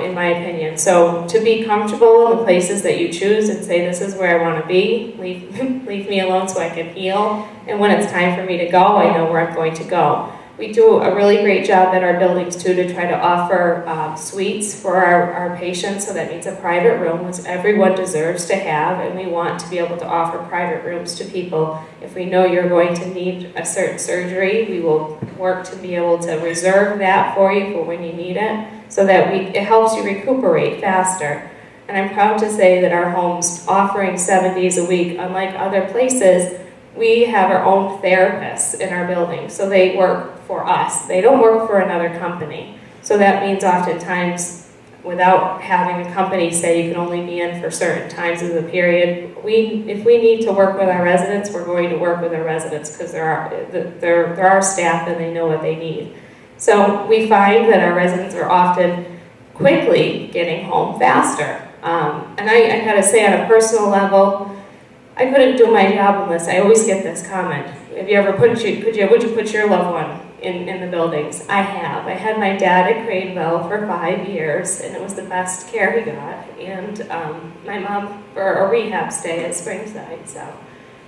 In my opinion. So to be comfortable in the places that you choose and say, this is where I want to be, leave me alone so I can heal, and when it's time for me to go, I know where I'm going to go. We do a really great job at our buildings too to try to offer suites for our patients, so that means a private room, which everyone deserves to have, and we want to be able to offer private rooms to people. If we know you're going to need a certain surgery, we will work to be able to reserve that for you for when you need it, so that it helps you recuperate faster. And I'm proud to say that our homes, offering 7 days a week, unlike other places, we have our own therapists in our building, so they work for us. They don't work for another company. So that means oftentimes, without having a company say you can only be in for certain times of the period, if we need to work with our residents, we're going to work with our residents, because they're our staff and they know what they need. So we find that our residents are often quickly getting home faster. And I gotta say, on a personal level, I couldn't do my job unless I always get this comment. Have you ever would you put your loved one in the buildings? I have. I had my dad at Craneville for 5 years, and it was the best care he got. And my mom for a rehab stay at Springside. So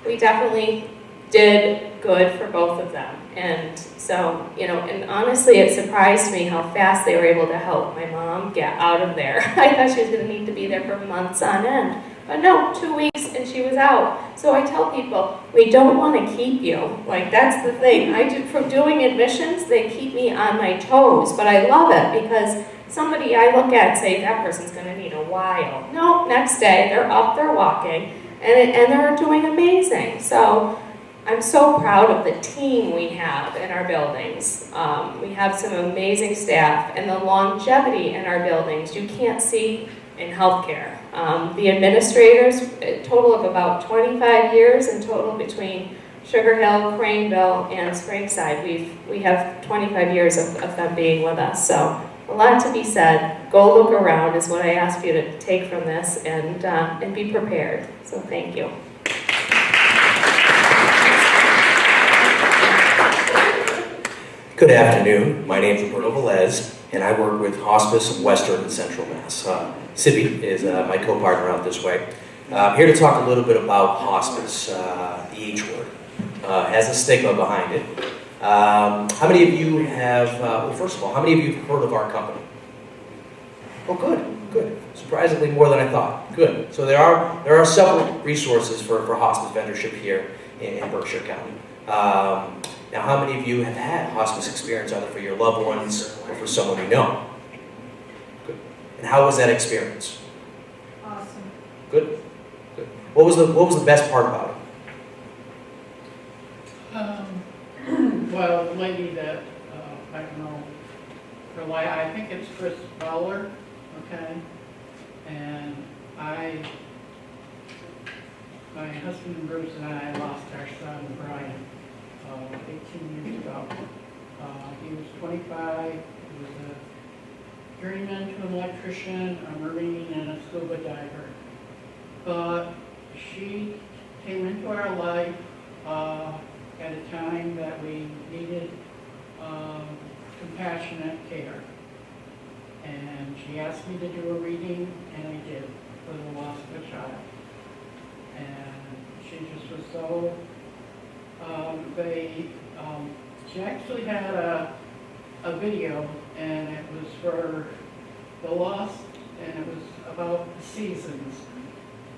we definitely did good for both of them. And so, and honestly, it surprised me how fast they were able to help my mom get out of there. I thought she was going to need to be there for months on end. But no, 2 weeks and she was out. So I tell people, we don't want to keep you. Like, that's the thing. From doing admissions, they keep me on my toes. But I love it because somebody I look at and say, that person's going to need a while. No, next day, they're up, they're walking, and they're doing amazing. So I'm so proud of the team we have in our buildings. We have some amazing staff, and the longevity in our buildings you can't see in healthcare. The administrators, a total of about 25 years in total between Sugar Hill, Craneville, and Springside. We have 25 years of them being with us. So a lot to be said. Go look around is what I ask you to take from this, and be prepared. So thank you. Good afternoon. My name is Roberto Velez, and I work with Hospice of Western and Central Mass. Sibby is my co-partner out this way. I'm here to talk a little bit about hospice. The H word has a stigma behind it. How many of you have, well, first of all, how many of you have heard of our company? Oh, good. Surprisingly more than I thought. Good. So there are several resources for hospice vendorship here in Berkshire County. Now, how many of you have had hospice experience either for your loved ones or for someone you know? Good. And how was that experience? Awesome. Good. What was the best part about it? Well, the lady that, I don't know, I think it's Chris Fowler, okay? And my husband Bruce and I lost our son Brian 18 years ago. He was 25, he was a journeyman to an electrician, a Marine, and a scuba diver. But she came into our life at a time that we needed compassionate care. And she asked me to do a reading, and I did, for the loss of a child. And she just was so, she actually had a video, and it was for the loss, and it was about the seasons,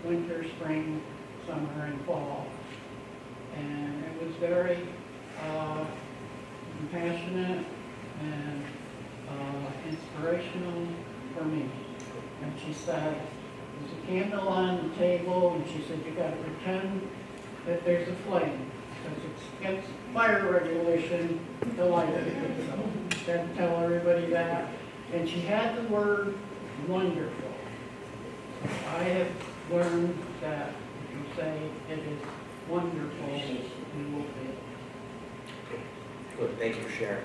winter, spring, summer, and fall. And it was very compassionate and inspirational for me. And she said, there's a candle on the table, and she said, you got to pretend that there's a flame, because it's against fire regulation to light it. So she had to tell everybody that. And she had the word wonderful. I have learned that if you say it is wonderful, you will be. Good. Thank you for sharing.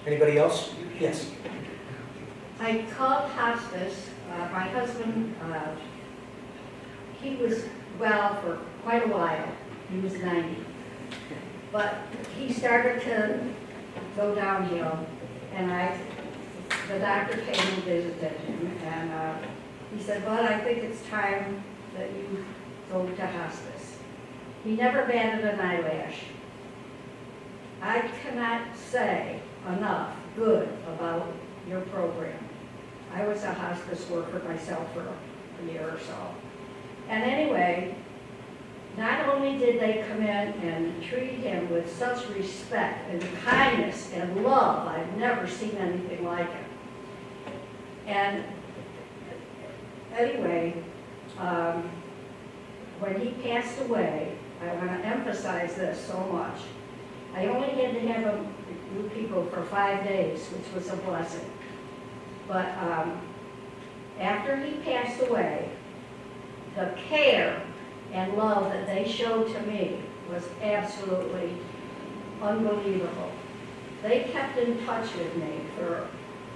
Anybody else? Yes. I called hospice. My husband, he was well for quite a while. He was 90. But he started to go downhill, and the doctor came and visited him, and he said, "Bud, I think it's time that you go to hospice." He never batted an eyelash. I cannot say enough good about your program. I was a hospice worker myself for a year or so. And anyway, not only did they come in and treat him with such respect and kindness and love, I've never seen anything like it. And anyway, when he passed away, I want to emphasize this so much. I only had to have him with people for 5 days, which was a blessing. But after he passed away, the care and love that they showed to me was absolutely unbelievable. They kept in touch with me for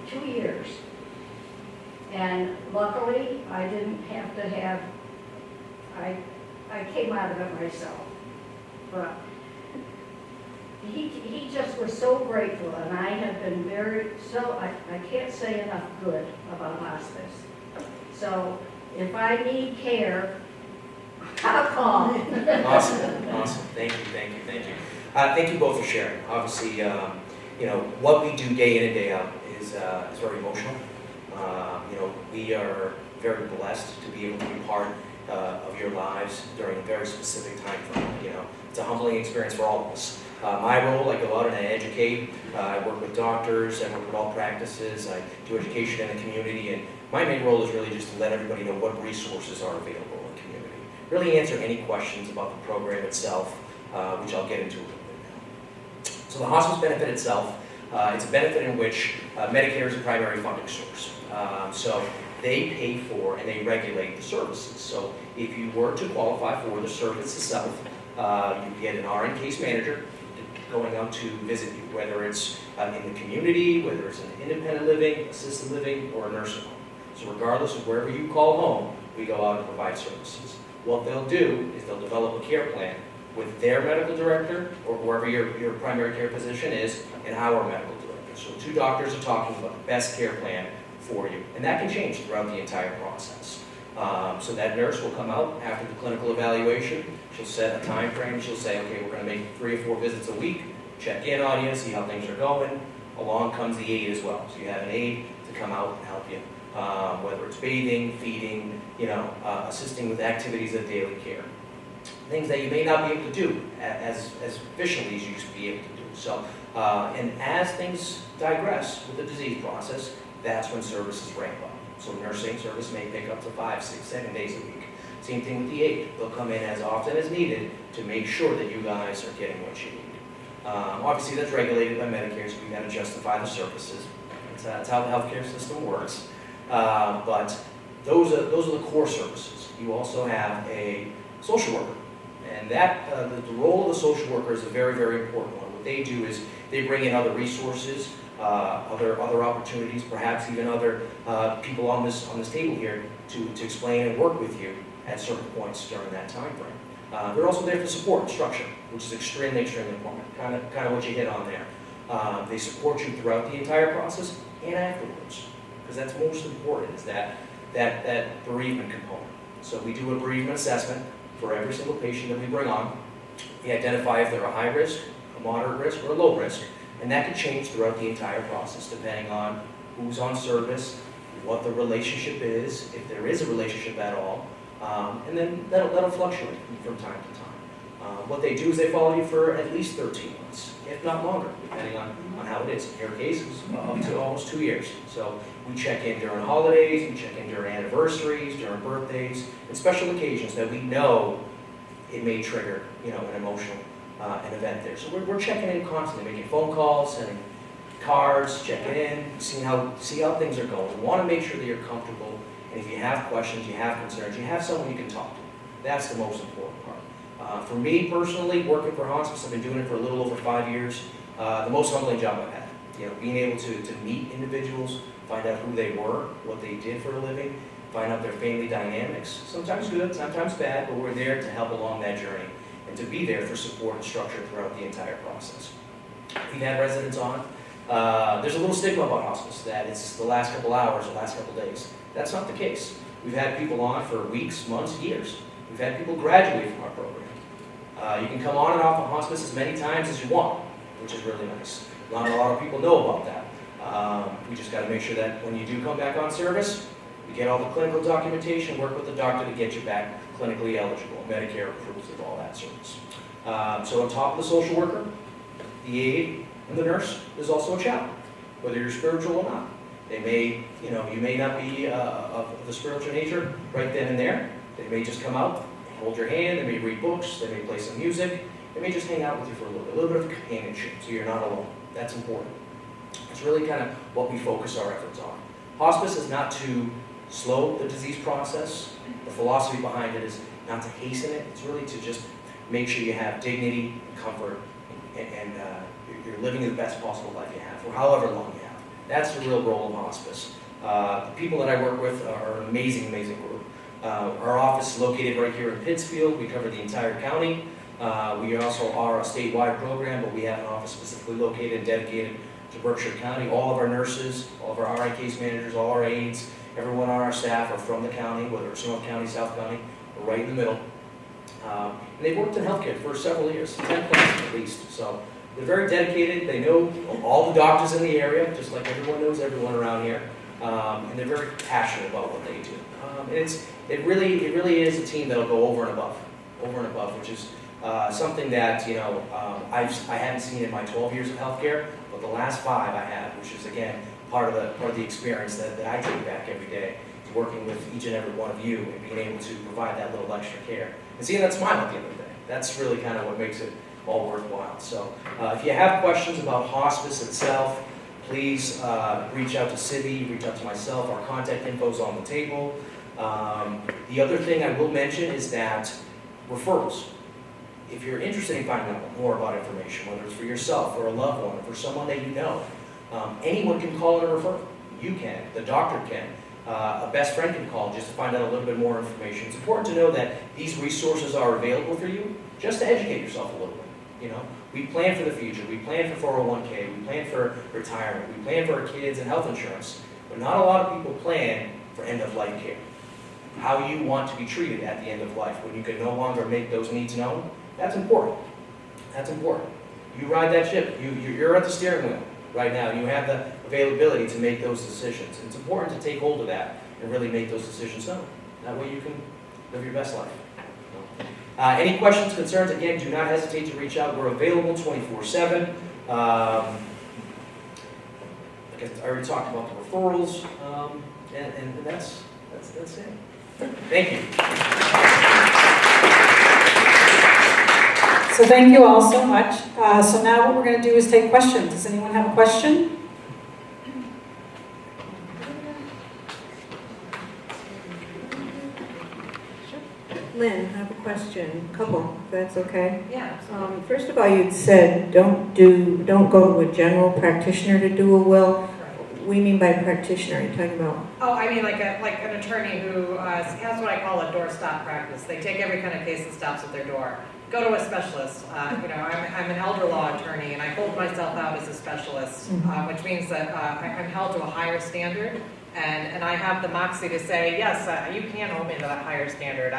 2 years. And luckily, I didn't have to have, I came out of it myself. But he just was so grateful, and I have been I can't say enough good about hospice. So if I need care, I'll call. Awesome. Thank you. Thank you both for sharing. Obviously, what we do day in and day out is very emotional. We are very blessed to be able to be part of your lives during a very specific time frame. It's a humbling experience for all of us. My role, I go out and I educate. I work with doctors. I work with all practices. I do education in the community. And my main role is really just to let everybody know what resources are available in the community. Really answer any questions about the program itself, which I'll get into a little bit now. So the hospice benefit itself, it's a benefit in which Medicare is a primary funding source. So they pay for and they regulate the services. So if you were to qualify for the service itself, you get an RN case manager going out to visit you, whether it's in the community, whether it's in independent living, assisted living, or a nursing home. So regardless of wherever you call home, we go out and provide services. What they'll do is they'll develop a care plan with their medical director or whoever your primary care physician is and our medical director. So 2 doctors are talking about the best care plan for you. And that can change throughout the entire process. So that nurse will come out after the clinical evaluation. She'll set a time frame. She'll say, okay, we're going to make 3 or 4 visits a week. check in on you, see how things are going. Along comes the aide as well. So you have an aide to come out and help you, whether it's bathing, feeding, assisting with activities of daily care. Things that you may not be able to do as efficiently as you used to be able to do. So, and as things digress with the disease process, that's when services ramp up. So nursing service may pick up to 5, 6, 7 days a week. Same thing with the aide. They'll come in as often as needed to make sure that you guys are getting what you need. Obviously, that's regulated by Medicare, so we got to justify the services. That's how the healthcare system works. But those are the core services. You also have a social worker, and that the role of the social worker is a very, very important one. What they do is they bring in other resources, other opportunities, perhaps even other people on this table here to explain and work with you at certain points during that time frame. They're also there for support and structure, which is extremely, extremely important. Kind of what you hit on there. They support you throughout the entire process and afterwards, because that's most important. Is that bereavement component. So we do a bereavement assessment for every single patient that we bring on. We identify if they're a high risk, a moderate risk, or a low risk, and that could change throughout the entire process depending on who's on service, what the relationship is, if there is a relationship at all. And then that'll fluctuate from time to time. What they do is they follow you for at least 13 months, if not longer, depending on how it is. In your case, it was up to almost 2 years. So we check in during holidays, we check in during anniversaries, during birthdays, and special occasions that we know it may trigger, an emotional an event there. So we're checking in constantly, making phone calls, sending cards, checking in, seeing how things are going. We want to make sure that you're comfortable. And if you have questions, you have concerns, you have someone you can talk to. That's the most important part. For me personally, working for hospice, I've been doing it for a little over 5 years. The most humbling job I've had. Being able to meet individuals, find out who they were, what they did for a living, find out their family dynamics. Sometimes good, sometimes bad, but we're there to help along that journey and to be there for support and structure throughout the entire process. We've had residents on. There's a little stigma about hospice that it's the last couple hours, the last couple days. That's not the case. We've had people on for weeks, months, years. We've had people graduate from our program. You can come on and off of hospice as many times as you want, which is really nice. Not a lot of people know about that. We just got to make sure that when you do come back on service, you get all the clinical documentation, work with the doctor to get you back clinically eligible. Medicare approves of all that service. So on top of the social worker, the aide, and the nurse, there's also a chaplain, whether you're spiritual or not. They may, you may not be of the spiritual nature right then and there. They may just come out, hold your hand, they may read books, they may play some music, they may just hang out with you for a little bit of companionship, so you're not alone. That's important. It's really kind of what we focus our efforts on. Hospice is not to slow the disease process. The philosophy behind it is not to hasten it. It's really to just make sure you have dignity, comfort, and you're living the best possible life you have, for however long you have. That's the real role of hospice. The people that I work with are an amazing, amazing group. Our office is located right here in Pittsfield. We cover the entire county. We also are a statewide program, but we have an office specifically located and dedicated to Berkshire County. All of our nurses, all of our RI case managers, all our aides, everyone on our staff are from the county, whether it's North County, South County, or right in the middle. And they've worked in healthcare for several years, 10 plus at least. So they're very dedicated. They know all the doctors in the area, just like everyone knows everyone around here. And they're very passionate about what they do. And it really is a team that'll go over and above, which is something that I haven't seen in my 12 years of healthcare, but the last 5 I have, which is again part of the experience that I take back every day, is working with each and every one of you and being able to provide that little extra care and seeing that smile at the end of the day. That's really kind of what makes it all worthwhile. So if you have questions about hospice itself, please reach out to Sibby, reach out to myself. Our contact info is on the table. The other thing I will mention is that referrals. If you're interested in finding out more about information, whether it's for yourself or a loved one or for someone that you know, anyone can call and refer. You can, the doctor can, a best friend can call just to find out a little bit more information. It's important to know that these resources are available for you just to educate yourself a little bit. We plan for the future. We plan for 401k. We plan for retirement. We plan for our kids and health insurance. But not a lot of people plan for end-of-life care. How you want to be treated at the end of life when you can no longer make those needs known, that's important. That's important. You ride that ship. You're at the steering wheel right now. You have the availability to make those decisions. It's important to take hold of that and really make those decisions known. That way you can live your best life. Any questions, concerns, again, do not hesitate to reach out. We're available 24/7. I already talked about the referrals, and that's it. Thank you. So thank you all so much. So now what we're going to do is take questions. Does anyone have a question? Lynn, I have a question, couple, if that's okay. Yeah. First of all, you'd said don't go to a general practitioner to do a will. What do you mean by practitioner? Are you talking about? Oh, I mean like an attorney who has what I call a doorstop practice. They take every kind of case that stops at their door. Go to a specialist. I'm an elder law attorney, and I hold myself out as a specialist, which means that I'm held to a higher standard. And I have the moxie to say, yes, you can hold me to that higher standard.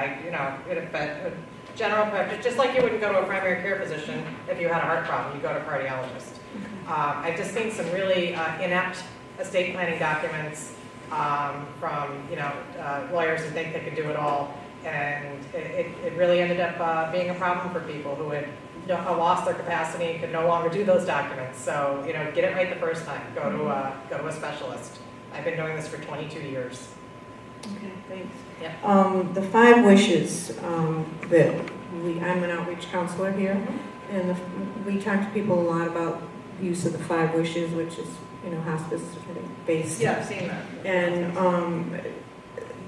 But general practice, just like you wouldn't go to a primary care physician if you had a heart problem, you go to a cardiologist. I've just seen some really inept estate planning documents from lawyers who think they could do it all, and it really ended up being a problem for people who had lost their capacity and could no longer do those documents. So get it right the first time. Go to a specialist. I've been doing this for 22 years. Okay, thanks. Yeah. The 5 wishes that I'm an outreach counselor here, and we talk to people a lot about use of the 5 wishes, which is hospice based. Yeah, I've seen that. And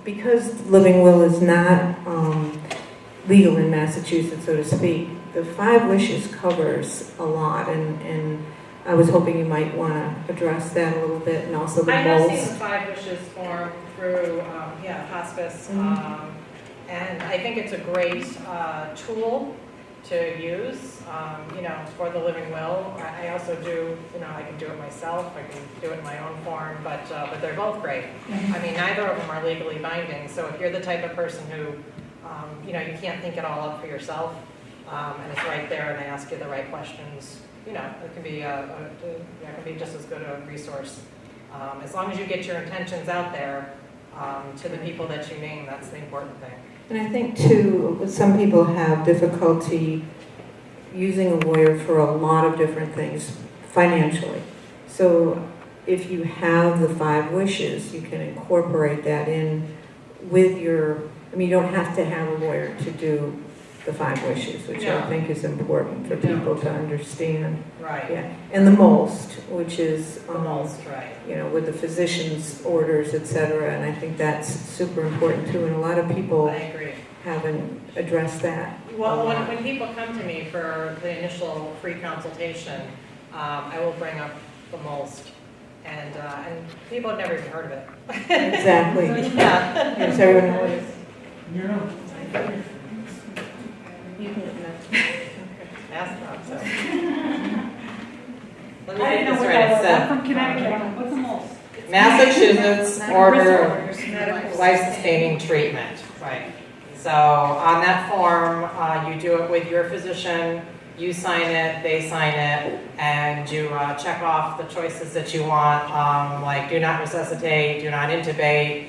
because living will is not legal in Massachusetts, so to speak, the 5 wishes covers a lot, and I was hoping you might want to address that a little bit, and also the I have goals. seen the 5 wishes form through hospice, and I think it's a great tool to use, for the living will. I also do, I can do it myself. I can do it in my own form, but they're both great. I mean, neither of them are legally binding. So if you're the type of person who, you can't think it all up for yourself, and it's right there, and they ask you the right questions. It can be just as good a resource. As long as you get your intentions out there to the people that you name, that's the important thing. And I think, too, some people have difficulty using a lawyer for a lot of different things financially. So if you have the 5 wishes, you can incorporate that in with you don't have to have a lawyer to do the 5 wishes, which I think is important for people to understand. Right. Yeah. And the most, which is The most, right. with the physician's orders, et cetera, and I think that's super important too, and a lot of people I agree. haven't addressed that. Well, when people come to me for the initial free consultation, I will bring up the most, and people have never even heard of it. Exactly. Yeah. Yes, everyone knows. You can ask them. So. Let me I get didn't know this what right. that was. It's, I'm from Connecticut. What's the most? Massachusetts Order of Life-Sustaining Treatment. Right. So on that form, you do it with your physician. You sign it, they sign it, and you check off the choices that you want, like do not resuscitate, do not intubate,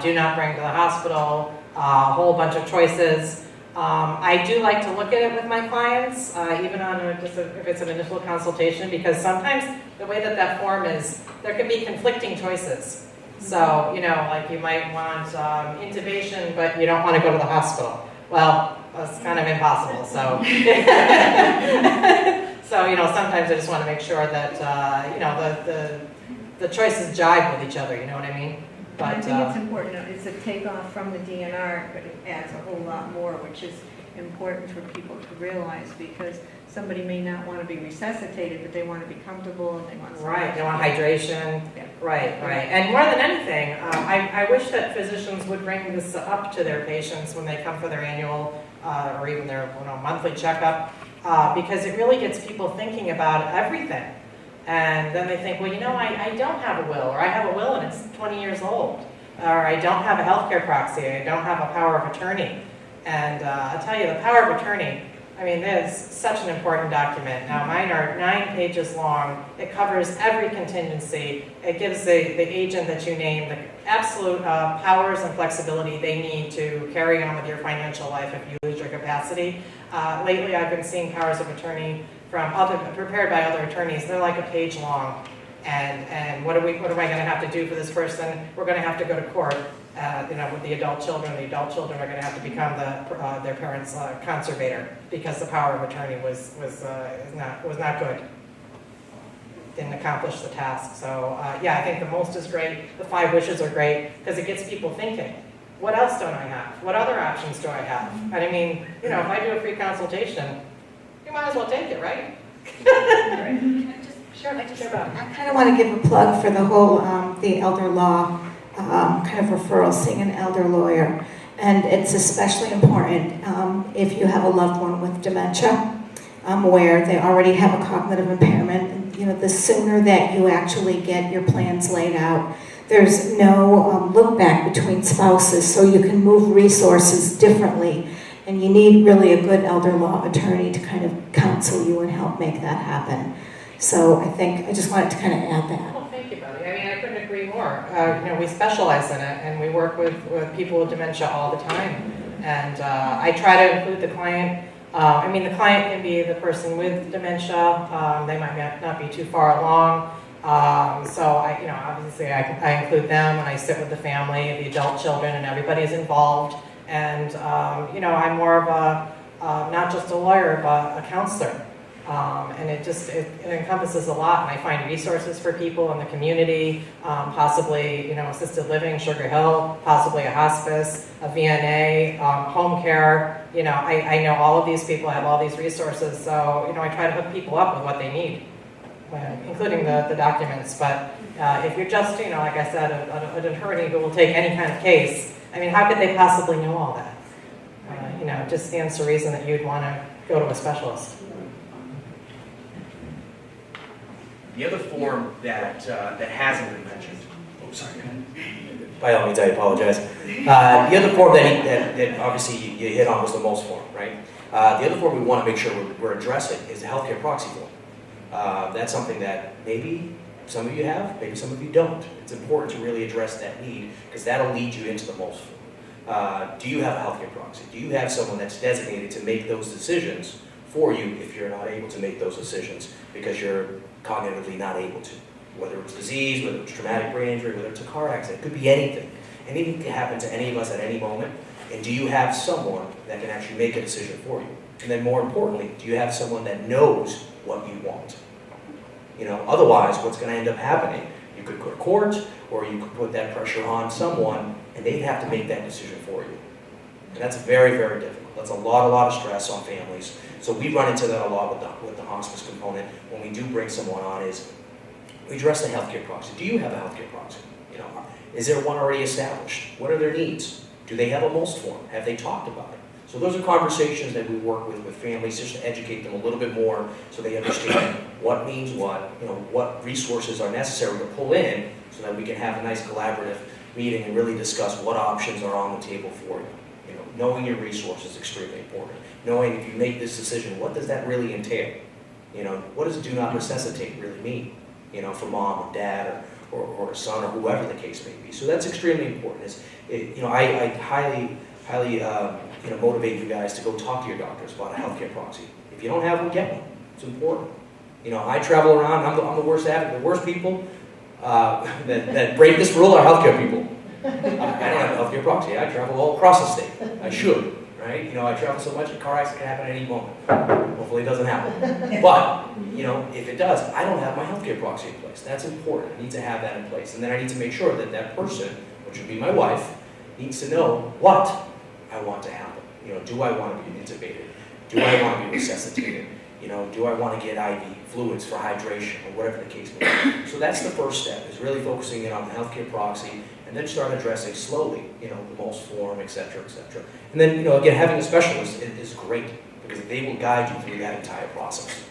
do not bring to the hospital, a whole bunch of choices. I do like to look at it with my clients, even on if it's an initial consultation, because sometimes the way that form is, there can be conflicting choices. So, like you might want intubation, but you don't want to go to the hospital. Well, that's kind of impossible. So, sometimes I just want to make sure that, the choices jive with each other, you know what I mean? But, I think it's important, it's a takeoff from the DNR, but it adds a whole lot more, which is important for people to realize, because somebody may not want to be resuscitated, but they want to be comfortable and they want right, they want hydration. Yeah. Right. And more than anything, I wish that physicians would bring this up to their patients when they come for their annual or even their monthly checkup, because it really gets people thinking about everything. And then they think, well, I don't have a will, or I have a will and it's 20 years old, or I don't have a healthcare proxy, I don't have a power of attorney. And I'll tell you, the power of attorney I mean, this is such an important document. Now, mine are 9 pages long. It covers every contingency. It gives the agent that you name the absolute powers and flexibility they need to carry on with your financial life if you lose your capacity. Lately, I've been seeing powers of attorney prepared by other attorneys. They're like a page long. And what am I going to have to do for this person? We're going to have to go to court. With the adult children are going to have to become their parents' conservator because the power of attorney was not good. Didn't accomplish the task. So yeah, I think the most is great. The 5 wishes are great because it gets people thinking. What else don't I have? What other options do I have? And I mean, if I do a free consultation, you might as well take it, right? Sure. I kind of want to give a plug for the whole the elder law kind of referral, seeing an elder lawyer. And it's especially important if you have a loved one with dementia, where they already have a cognitive impairment. And, the sooner that you actually get your plans laid out, there's no look back between spouses, so you can move resources differently. And you need really a good elder law attorney to kind of counsel you and help make that happen. So I just wanted to kind of add that. Well, thank you, Betty. I mean, I couldn't agree more. We specialize in it, and we work with people with dementia all the time. And I try to include the client. The client can be the person with dementia. They might not be too far along. So obviously I include them, and I sit with the family, the adult children, and everybody is involved. And I'm more of a not just a lawyer, but a counselor. And it encompasses a lot, and I find resources for people in the community, possibly, assisted living, Sugar Hill, possibly a hospice, a VNA, home care. I know all of these people have all these resources, so, I try to hook people up with what they need, including the documents. But if you're just, like I said, an attorney who will take any kind of case, I mean, how could they possibly know all that? It just stands to reason that you'd want to go to a specialist. The other form that hasn't been mentioned, by all means I apologize. The other form that obviously you hit on was the most form, right? The other form we want to make sure we're addressing is the healthcare proxy form. That's something that maybe some of you have, maybe some of you don't. It's important to really address that need because that'll lead you into the most form. Do you have a healthcare proxy? Do you have someone that's designated to make those decisions for you if you're not able to make those decisions because you're cognitively not able to? Whether it's disease, whether it's traumatic brain injury, whether it's a car accident, it could be anything. Anything can happen to any of us at any moment. And do you have someone that can actually make a decision for you? And then more importantly, do you have someone that knows what you want? Otherwise, what's going to end up happening? You could go to court, or you could put that pressure on someone, and they'd have to make that decision for you. And that's very, very difficult. That's a lot of stress on families. So we run into that a lot with the hospice component when we do bring someone on is we address the healthcare proxy. Do you have a healthcare proxy? Is there one already established? What are their needs? Do they have a most form? Have they talked about it? So those are conversations that we work with families just to educate them a little bit more so they understand what means what resources are necessary to pull in so that we can have a nice collaborative meeting and really discuss what options are on the table for you. Knowing your resources is extremely important. Knowing if you make this decision, what does that really entail? What does do not necessitate really mean? For mom or dad or son or whoever the case may be. So that's extremely important. I highly motivate you guys to go talk to your doctors about a healthcare proxy. If you don't have one, get one. It's important. I travel around. I'm the worst advocate. The worst people that break this rule are healthcare people. I don't have a healthcare proxy. I travel all across the state. I should, right? I travel so much, a car accident can happen at any moment. Hopefully it doesn't happen. But, if it does, I don't have my healthcare proxy in place. That's important. I need to have that in place. And then I need to make sure that that person, which would be my wife, needs to know what I want to happen. Do I want to be intubated? Do I want to be resuscitated? Do I want to get IV fluids for hydration or whatever the case may be? So that's the first step, is really focusing in on the healthcare proxy and then start addressing slowly, the most form, et cetera, et cetera. And then, again, having a specialist is great because they will guide you through that entire process.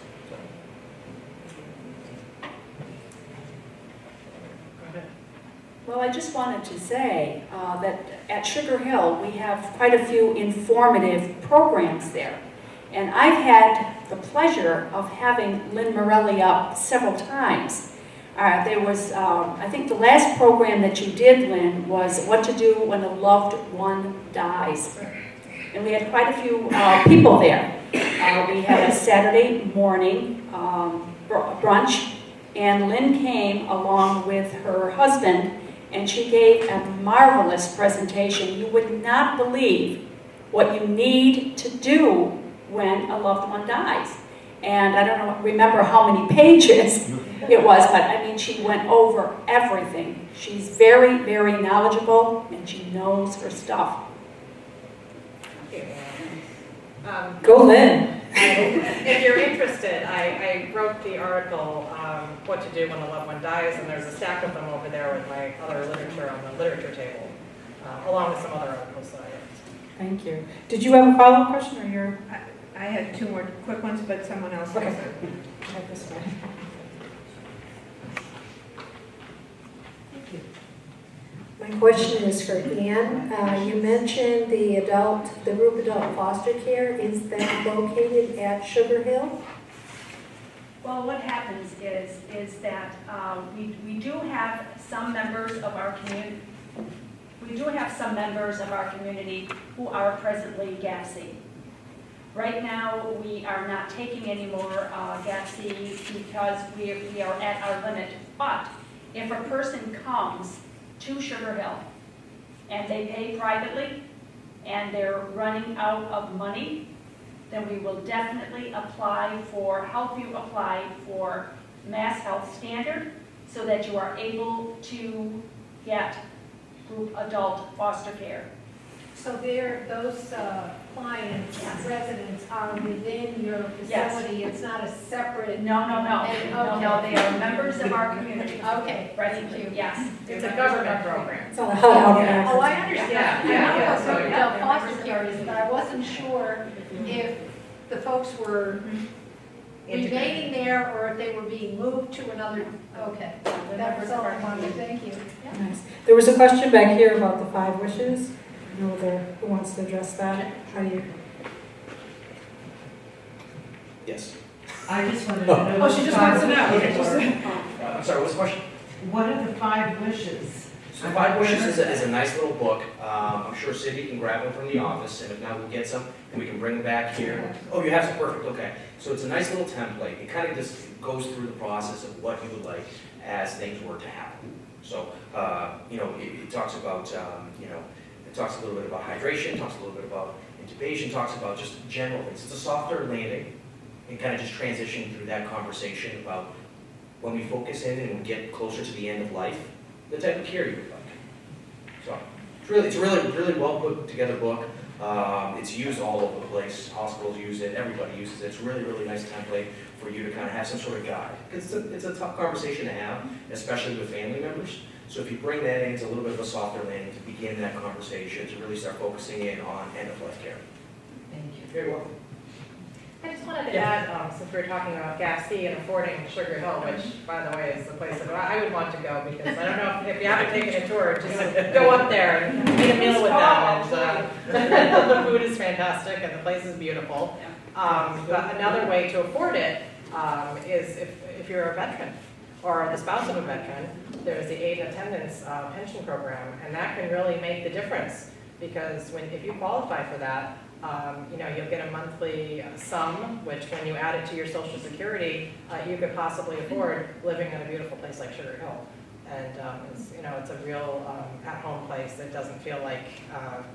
Well, I just wanted to say that at Sugar Hill, we have quite a few informative programs there. And I've had the pleasure of having Lynn Morelli up several times. There was, I think the last program that you did, Lynn, was what to do when a loved one dies. And we had quite a few people there. We had a Saturday morning brunch, and Lynn came along with her husband, and she gave a marvelous presentation. You would not believe what you need to do when a loved one dies. And I don't remember how many pages it was, but I mean, she went over everything. She's very, very knowledgeable, and she knows her stuff. Go Lynn. If you're interested, I wrote the article, What to Do When a Loved One Dies, and there's a stack of them over there with my other literature on the literature table, along with some other articles that I wrote. Thank you. Did you have a follow-up question, or your? I had two more quick ones, but someone else has Okay. it. Have this one. My question is for Ann. You mentioned the group adult foster care. Is that located at Sugar Hill? Well, what happens is that we do have some members of our community. We do have some members of our community who are presently GAPC. Right now, we are not taking any more GAPC because we are at our limit. But if a person comes to Sugar Hill and they pay privately and they're running out of money, then we will definitely help you apply for Mass Health Standard so that you are able to get group adult foster care. So those clients, residents are within your Yes. facility. It's not a separate. No, Okay. no, they are members of our community. Okay. Thank you. Yes. It's a government program. It's on the hub. Oh, I understand. Yeah, I yeah, know yeah. what So, group yeah. adult foster care is, but I wasn't sure if the folks were remaining there or if they were being moved to another. Okay. That was all I wanted. Thank you. Nice. There was a question back here about the 5 wishes. I know who wants to address that? How do you? Yes. I just wanted to know. Oh, she just wants to know. I'm sorry, what's the question? What are the 5 wishes? So 5 Wishes is a nice little book. I'm sure Cindy can grab them from the office, and if not, we'll get some, and we can bring them back here. Oh, you have some, perfect, okay. So it's a nice little template. It kind of just goes through the process of what you would like as things were to happen. So, it talks about, it talks a little bit about hydration, talks a little bit about intubation, talks about just general things. It's a softer landing, and kind of just transition through that conversation about when we focus in and we get closer to the end of life, the type of care you would like. So it's a really well put together book. It's used all over the place. Hospitals use it. Everybody uses it. It's a really nice template for you to kind of have some sort of guide. Because it's a tough conversation to have, especially with family members. So if you bring that in, it's a little bit of a softer landing to begin that conversation, to really start focusing in on end-of-life care. Thank you. Very welcome. I just wanted to add, since we were talking about GAPC and affording Sugar Hill, which, by the way, is the place that I would want to go, because I don't know if you haven't taken a tour, just go up there and eat a meal with them. And the food is fantastic and the place is beautiful. But another way to afford it is if you're a veteran or the spouse of a veteran, there's the aid and attendance pension program, and that can really make the difference, because if you qualify for that, you'll get a monthly sum, which when you add it to your Social Security, you could possibly afford living in a beautiful place like Sugar Hill. And it's a real at-home place that doesn't feel like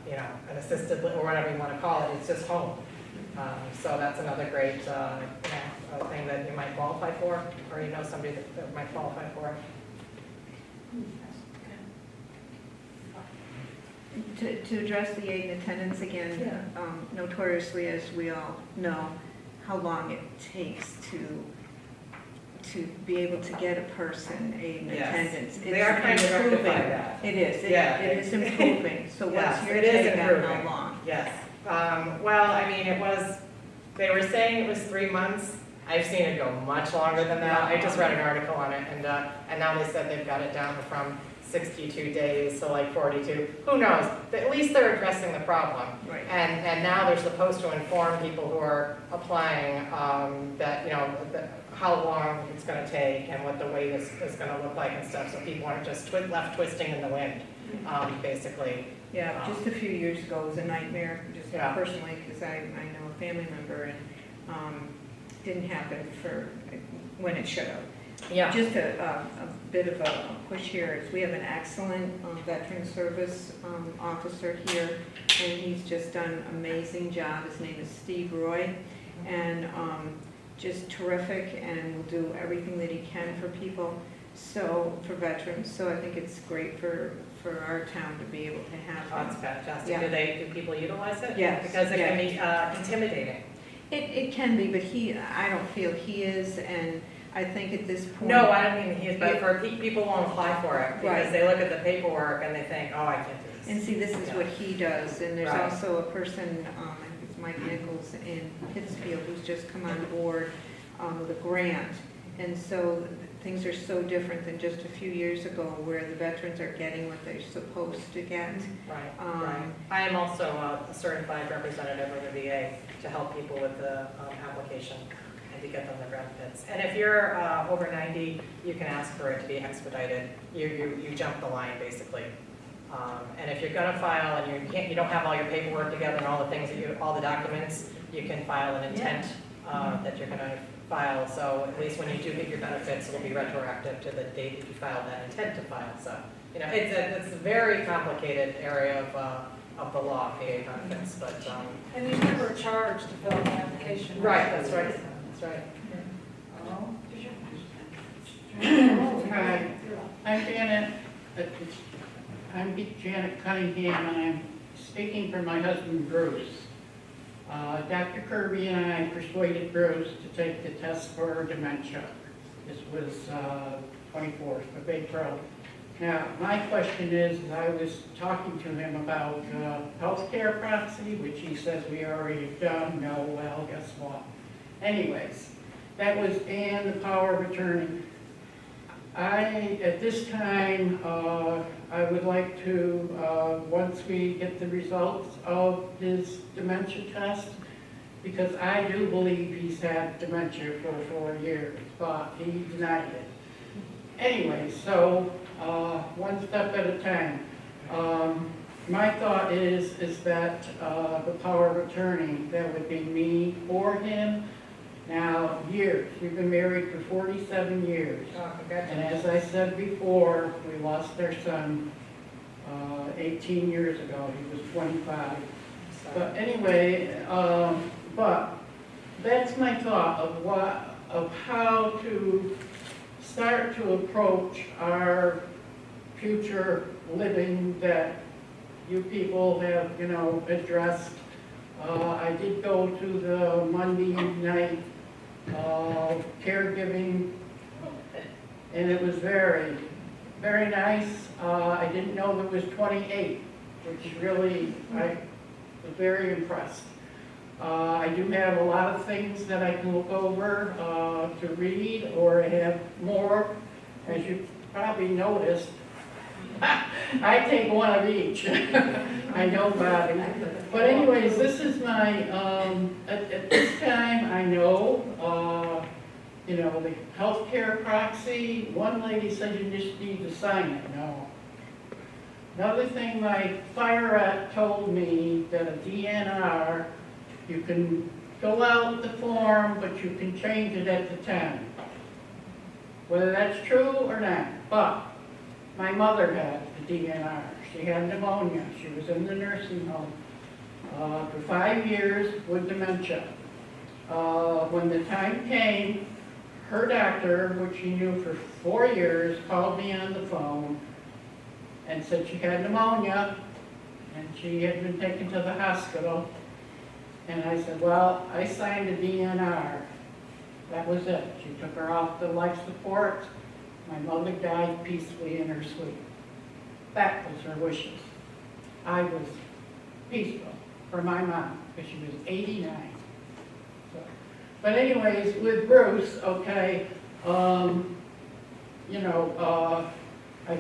an assisted or whatever you want to call it. It's just home. So that's another great thing that you might qualify for, or somebody that might qualify for it. To address the aid and attendance again, notoriously, as we all know, how long it takes to be able to get a person aid and attendance. They are trying to rectify that. It is. It is improving. So what's your it is take on improving. how long? Yes. Well, I mean, they were saying it was 3 months. I've seen it go much longer than that. I just read an article on it, and now they said they've got it down from 62 days, so like 42, who knows? But at least they're addressing the problem. Right. And now they're supposed to inform people who are applying that, how long it's going to take and what the wait is going to look like and stuff, so people aren't just left twisting in the wind, basically. Yeah, just a few years ago, it was a nightmare, just Yeah. personally, because I know a family member, and didn't happen for when it should have. Yeah. Just a bit of a push here is we have an excellent veteran service officer here, and he's just done an amazing job. His name is Steve Roy, and just terrific, and will do everything that he can for people, so for veterans. So I think it's great for our town to be able to have Oh, that's fantastic. Yeah. Do people utilize it? Yes, Because it can yes. be intimidating. It can be, but I don't feel he is, and I think at this point. No, I don't mean he is, but people won't apply for it because Right. they look at the paperwork and they think, oh, I can't do this. And see, this is what he does, and there's Right. also a person, I think it's Mike Nichols in Pittsfield, who's just come on board with a grant. And so things are so different than just a few years ago, where the veterans are getting what they're supposed to get. Right, right. I am also a certified representative of the VA to help people with the application and to get them their benefits. And if you're over 90, you can ask for it to be expedited. You jump the line, basically. And if you're going to file and you don't have all your paperwork together and all the things all the documents, you can file an intent that you're going to file. So at least when you do get your benefits, it'll be retroactive to the date that you filed that intent to file. So it's a very complicated area of the law, VA benefits. But And there's never a charge to fill out the application. right, that's right. That's right. Hi, I'm Janet. I'm Janet Cunningham, and I'm speaking for my husband Bruce. Dr. Kirby and I persuaded Bruce to take the test for dementia. This was 24th of April. Now, my question is, I was talking to him about healthcare proxy, which he says we already have done. No, well, guess what? Anyways, that was, and the power of attorney. At this time, I would like to, once we get the results of his dementia test, because I do believe he's had dementia for 4 years, but he denied it. Anyway, so one step at a time. My thought is that the power of attorney, that would be me or him. Now, years, we've been married for 47 years. Oh, and as I said before, we lost our son 18 years ago. He was 25. But anyway, but that's my thought of how to start to approach our future living that you people have, addressed. I did go to the Monday night caregiving, and it was very, very nice. I didn't know there was 28, which really, I was very impressed. I do have a lot of things that I can look over to read, or I have more. As you probably noticed, I take one of each. I know, Bobby. But anyways, this is my, at this time, I know, the healthcare proxy. One lady said you just need to sign it. No. Another thing, my fire rep told me that a DNR, you can fill out the form, but you can change it at the time. Whether that's true or not, but my mother had a DNR. She had pneumonia. She was in the nursing home for 5 years with dementia. When the time came, her doctor, which she knew for 4 years, called me on the phone and said she had pneumonia and she had been taken to the hospital. And I said, well, I signed a DNR. That was it. She took her off the life support. My mother died peacefully in her sleep. That was her wishes. I was peaceful for my mom, because she was 89. So, but anyways, with Bruce, okay, I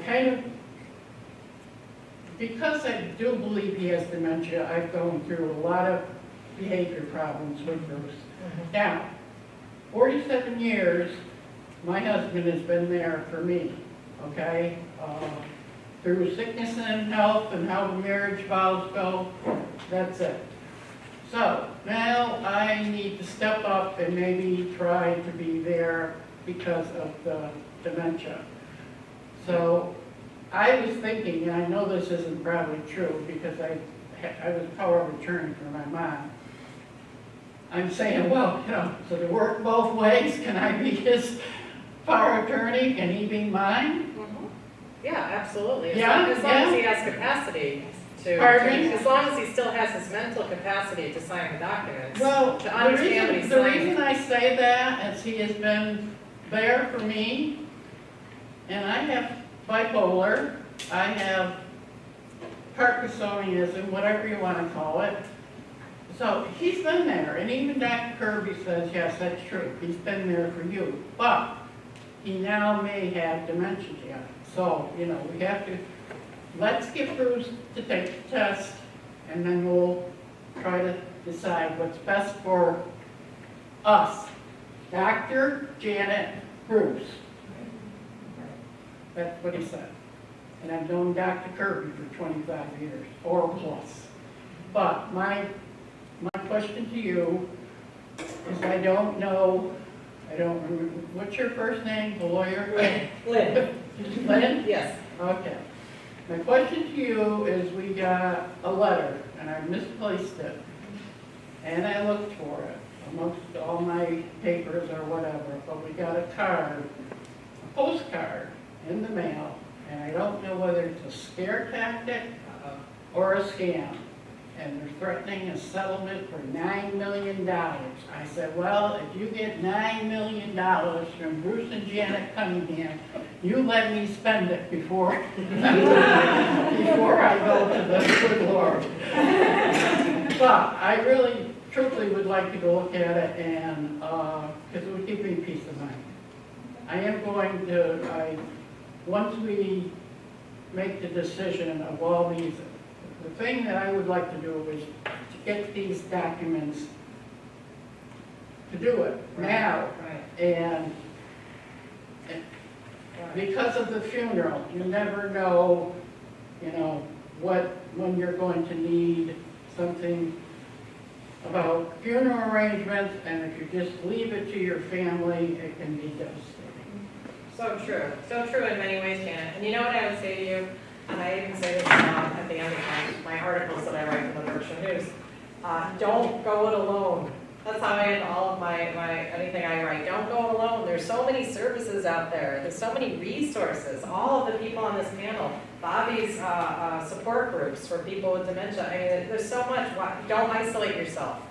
kind of because I do believe he has dementia, I've gone through a lot of behavior problems with Bruce. Now, 47 years, my husband has been there for me, okay? Through sickness and health and how the marriage vows go, that's it. So now I need to step up and maybe try to be there because of the dementia. So I was thinking, and I know this isn't probably true because I was power of attorney for my mom. I'm saying, well, you know, so to work both ways, can I be his power attorney? Can he be mine? Yeah, absolutely. Yeah, As long as he has capacity to, Pardon? as long as he still has his mental capacity to sign the documents, Well, to understand what he's the signing. reason I say that is he has been there for me, and I have bipolar, I have Parkinsonism, whatever you want to call it. So he's been there, and even Dr. Kirby says, yes, that's true. He's been there for you, but he now may have dementia. So, you know, we have to, let's get Bruce to take the test, and then we'll try to decide what's best for us. Dr. Janet Bruce. That's what he said. And I've known Dr. Kirby for 25 years, or plus. But my question to you is I don't remember, what's your first name, the lawyer? Lynn. Lynn? Yes. Okay. My question to you is we got a letter, and I misplaced it. And I looked for it amongst all my papers or whatever, but we got a card, a postcard in the mail, and I don't know whether it's a scare tactic or a scam. And they're threatening a settlement for $9 million. I said, well, if you get $9 million from Bruce and Janet Cunningham, you let me spend it before, before I go to the good Lord. But I really, truthfully would like to go look at it, and because it would give me peace of mind. I am going to, once we make the decision of all these, the thing that I would like to do is to get these documents, to do it now. Right. And because of the funeral, you never know, you know, when you're going to need something about funeral arrangements, and if you just leave it to your family, it can be devastating. So true in many ways, Janet. And you know what I would say to you? And I even say this at the end of my articles that I write for the Berkshire News. Don't go it alone. That's how I end all of my anything I write. Don't go alone. There's so many services out there. There's so many resources. All of the people on this panel, Bobby's support groups for people with dementia. I mean, there's so much. Don't isolate yourself.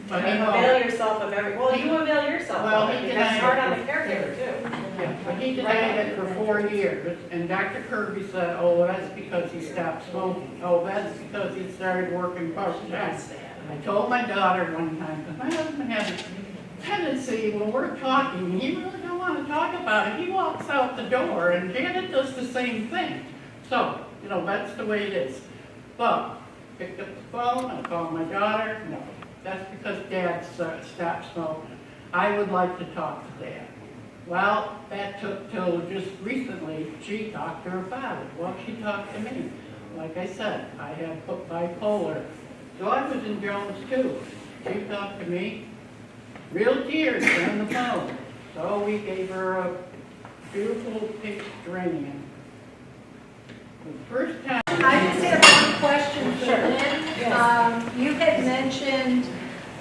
But avail yourself of every. Well, you avail yourself. Well, of it, because it's hard on the caregiver too. Yeah, but he denied it for 4 years, and Dr. Kirby said, oh, that's because he stopped smoking. Oh, that's because he started working part-time. I told my daughter one time, because my husband has a tendency, when we're talking, he really don't want to talk about it. He walks out the door, and Janet does the same thing. So, you know, that's the way it is. But, picked up the phone, I called my daughter, no, that's because Dad stopped smoking. I would like to talk to Dad. Well, that took till just recently, she talked to her father. Well, she talked to me. Like I said, I have bipolar. So I was in Jones too. She talked to me. Real tears on the phone. So we gave her a beautiful pink geranium. The first time. I just have one question for Lynn. You had mentioned,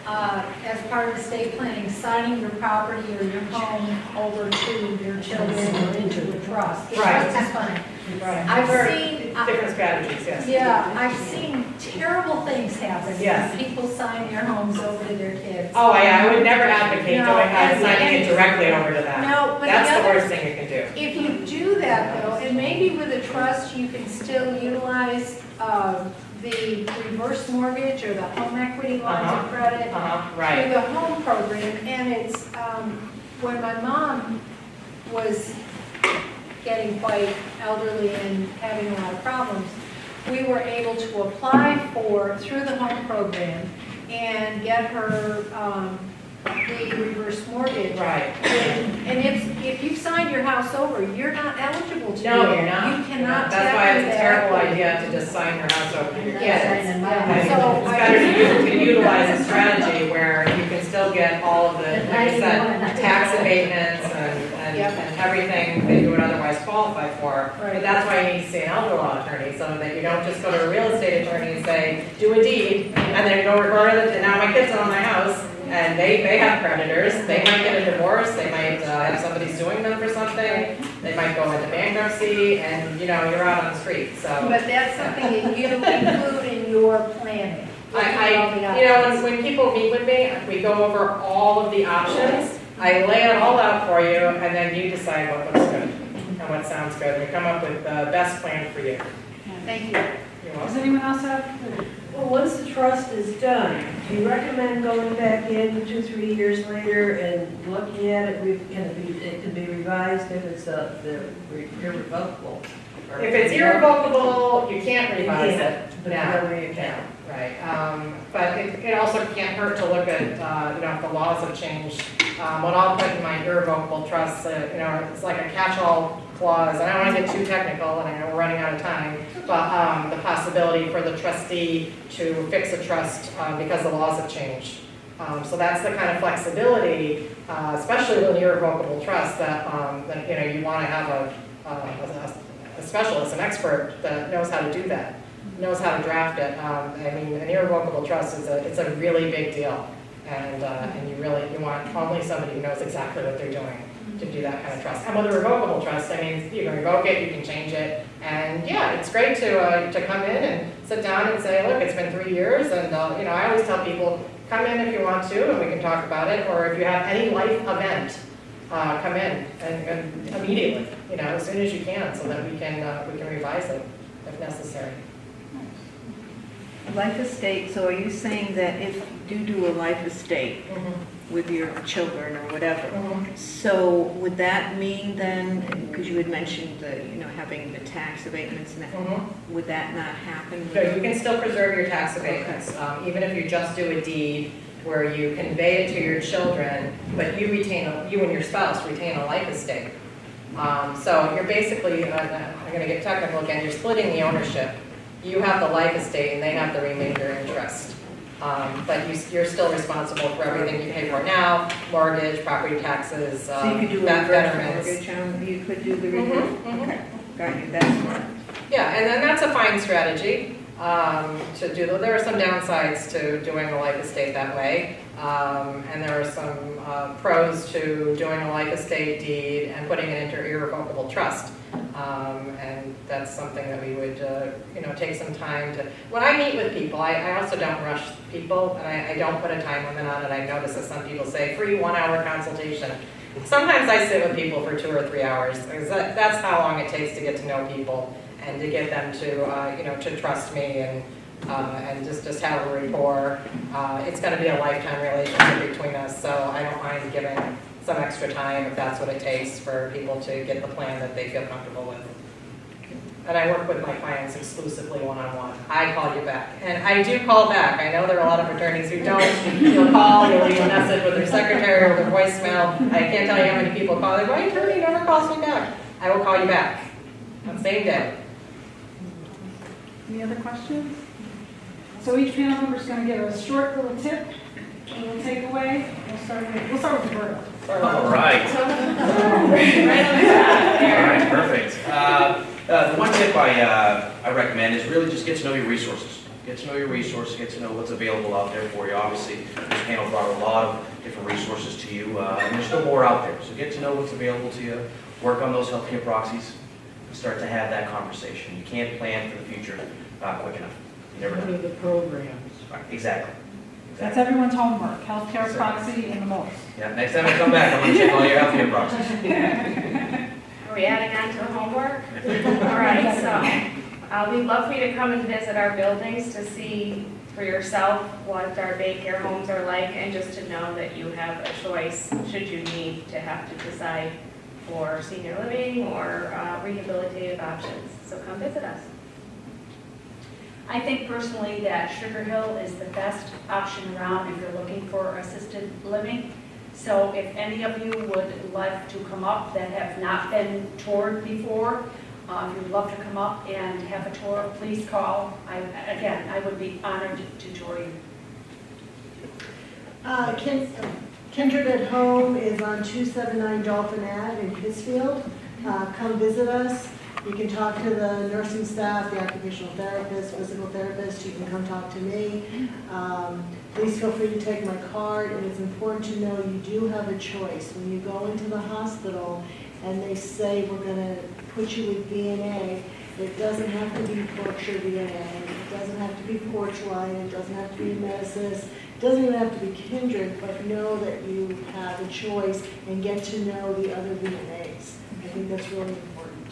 as part of estate planning, signing your property or your home over to your children or into a trust. The Right. trust is fine. Right. I've seen. Different strategies, yes. Yeah, I've seen terrible things happen. Yes. When people sign their homes over to their kids. Oh, yeah, I would never advocate No, going ahead and signing and- it directly over to them. No, but That's the the other- worst thing you can do. If you do that though, and maybe with a trust, you can still utilize the reverse mortgage or the home equity lines of credit Right. through the home program. And it's, when my mom was getting quite elderly and having a lot of problems, we were able to apply for, through the home program, and get her the reverse mortgage. Right. And if you've signed your house over, you're not eligible to do No, that. you're not. You cannot That's why tap it's a into terrible equity. idea to just sign your house over to your kids. Yes. So it's better to utilize a strategy where you can still get all of the, like you said, tax abatements and everything that you would otherwise qualify for. But that's why you need to see an elder law attorney, so that you don't just go to a real estate attorney and say, do a deed, and then go record it, and now my kids own my house. And they have creditors, they might get a divorce, they might have somebody suing them for something, they might go into bankruptcy, and you're out on the street, so. But that's something that you include in your planning. When people meet with me, we go over all of the options, I lay it all out for you, and then you decide what looks good and what sounds good, and we come up with the best plan for you. Thank you. You're welcome. Does anyone else have? Well, once the trust is done, do you recommend going back in 2-3 years later and looking at it? It can be revised if it's irrevocable. If it's irrevocable, you can't revise it. But No. that way you can. Right, but it also can't hurt to look at, if the laws have changed. What I'll put in my irrevocable trust, it's like a catch-all clause, and I don't want to get too technical, and I know we're running out of time, but the possibility for the trustee to fix a trust because the laws have changed. So that's the kind of flexibility, especially with an irrevocable trust, that you want to have a specialist, an expert that knows how to do that, knows how to draft it. An irrevocable trust it's a really big deal, and you want only somebody who knows exactly what they're doing to do that kind of trust. And with a revocable trust, you can revoke it, you can change it, and yeah, it's great to come in and sit down and say, look, it's been 3 years, and I always tell people, come in if you want to, and we can talk about it, or if you have any life event, come in and immediately, as soon as you can, so that we can revise it if necessary. Life estate, so are you saying that if you do a life estate with your children or whatever, so would that mean then, because you had mentioned having the tax abatements, and that, would that not happen? So you can still preserve your tax abatements, even if you just do a deed where you convey it to your children, but you and your spouse retain a life estate. So you're basically, I'm going to get technical again, you're splitting the ownership. You have the life estate and they have the remainder interest. But you're still responsible for everything you pay for now, mortgage, property taxes, So you could do a reverse mortgage, you could do the reverse? Okay, got you, that's smart. Yeah, and then that's a fine strategy to do. There are some downsides to doing a life estate that way, and there are some pros to doing a life estate deed and putting it into irrevocable trust. And that's something that we would, take some time to. When I meet with people, I also don't rush people, and I don't put a time limit on it. I notice that some people say free 1 hour consultation. Sometimes I sit with people for 2 or 3 hours, because that's how long it takes to get to know people and to get them to, to trust me and just have a rapport. It's going to be a lifetime relationship between us, so I don't mind giving some extra time if that's what it takes for people to get the plan that they feel comfortable with. And I work with my clients exclusively one-on-one. I call you back. And I do call back. I know there are a lot of attorneys who don't. You'll call, you'll leave a message with their secretary or their voicemail. I can't tell you how many people call. My attorney never calls me back. I will call you back on the same day. Any other questions? So each panel member is going to give a short little tip, a little takeaway. We'll start with Roberta. All right. All right, perfect. The one tip I recommend is really just get to know your resources. Get to know your resources, get to know what's available out there for you. Obviously, this panel brought a lot of different resources to you, and there's still more out there. So get to know what's available to you. Work on those healthcare proxies. Start to have that conversation. You can't plan for the future quick enough. You never What know. are the programs? Right, exactly. That's everyone's homework, healthcare proxy and the most. Yeah, next time I come back, I'm going to check all your healthcare proxies. Are we adding on to the homework? All right, so we'd love for you to come and visit our buildings to see for yourself what our daycare homes are like, and just to know that you have a choice should you need to have to decide for senior living or rehabilitative options. So come visit us. I think personally that Sugar Hill is the best option around if you're looking for assisted living. So if any of you would like to come up that have not been toured before, if you'd love to come up and have a tour, please call. I would be honored to tour you. Kindred at Home is on 279 Dalton Ave in Pittsfield. Come visit us. You can talk to the nursing staff, the occupational therapist, physical therapist. You can come talk to me. Please feel free to take my card. And it's important to know you do have a choice. When you go into the hospital and they say we're going to put you with VNA, it doesn't have to be Berkshire VNA. It doesn't have to be Porchline. It doesn't have to be Medesis. It doesn't even have to be Kindred, but know that you have a choice and get to know the other VNAs. I think that's really important.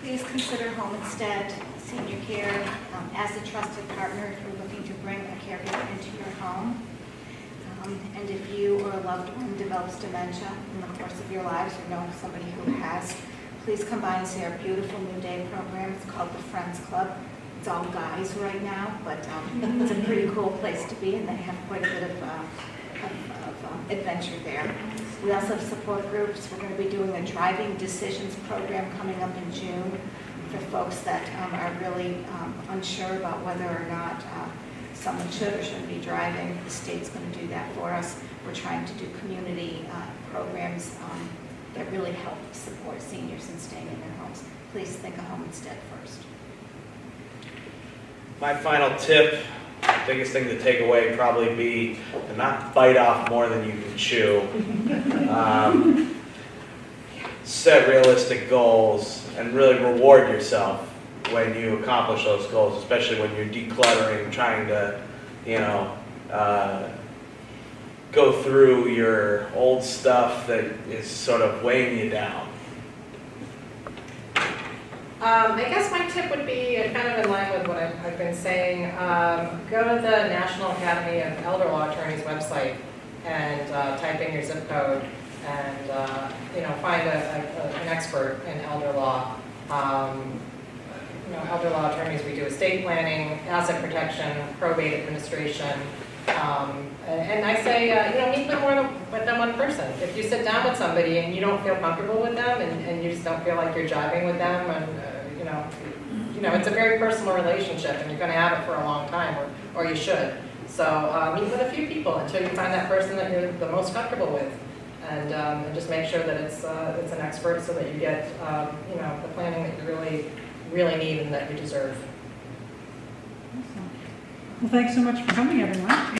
Please consider Home Instead Senior Care as a trusted partner if you're looking to bring a caregiver into your home. And if you or a loved one develops dementia in the course of your lives or know somebody who has, please come by and see our beautiful New Day program. It's called the Friends Club. It's all guys right now, but it's a pretty cool place to be, and they have quite a bit of adventure there. We also have support groups. We're going to be doing a driving decisions program coming up in June for folks that are really unsure about whether or not someone should or shouldn't be driving. The state's going to do that for us. We're trying to do community programs that really help support seniors in staying in their homes. Please think of Home Instead first. My final tip, biggest thing to take away would probably be to not bite off more than you can chew. Set realistic goals and really reward yourself when you accomplish those goals, especially when you're decluttering, trying to, go through your old stuff that is sort of weighing you down. I guess my tip would be kind of in line with what I've been saying. Go to the National Academy of Elder Law Attorneys website and type in your zip code and find an expert in elder law. Elder law attorneys, we do estate planning, asset protection, probate administration. And I say, meet with them one person. If you sit down with somebody and you don't feel comfortable with them and you just don't feel like you're jiving with them, and it's a very personal relationship, and you're going to have it for a long time, or you should. So meet with a few people until you find that person that you're the most comfortable with, and just make sure that it's an expert so that you get the planning that you really need and that you deserve. Well, thanks so much for coming, everyone.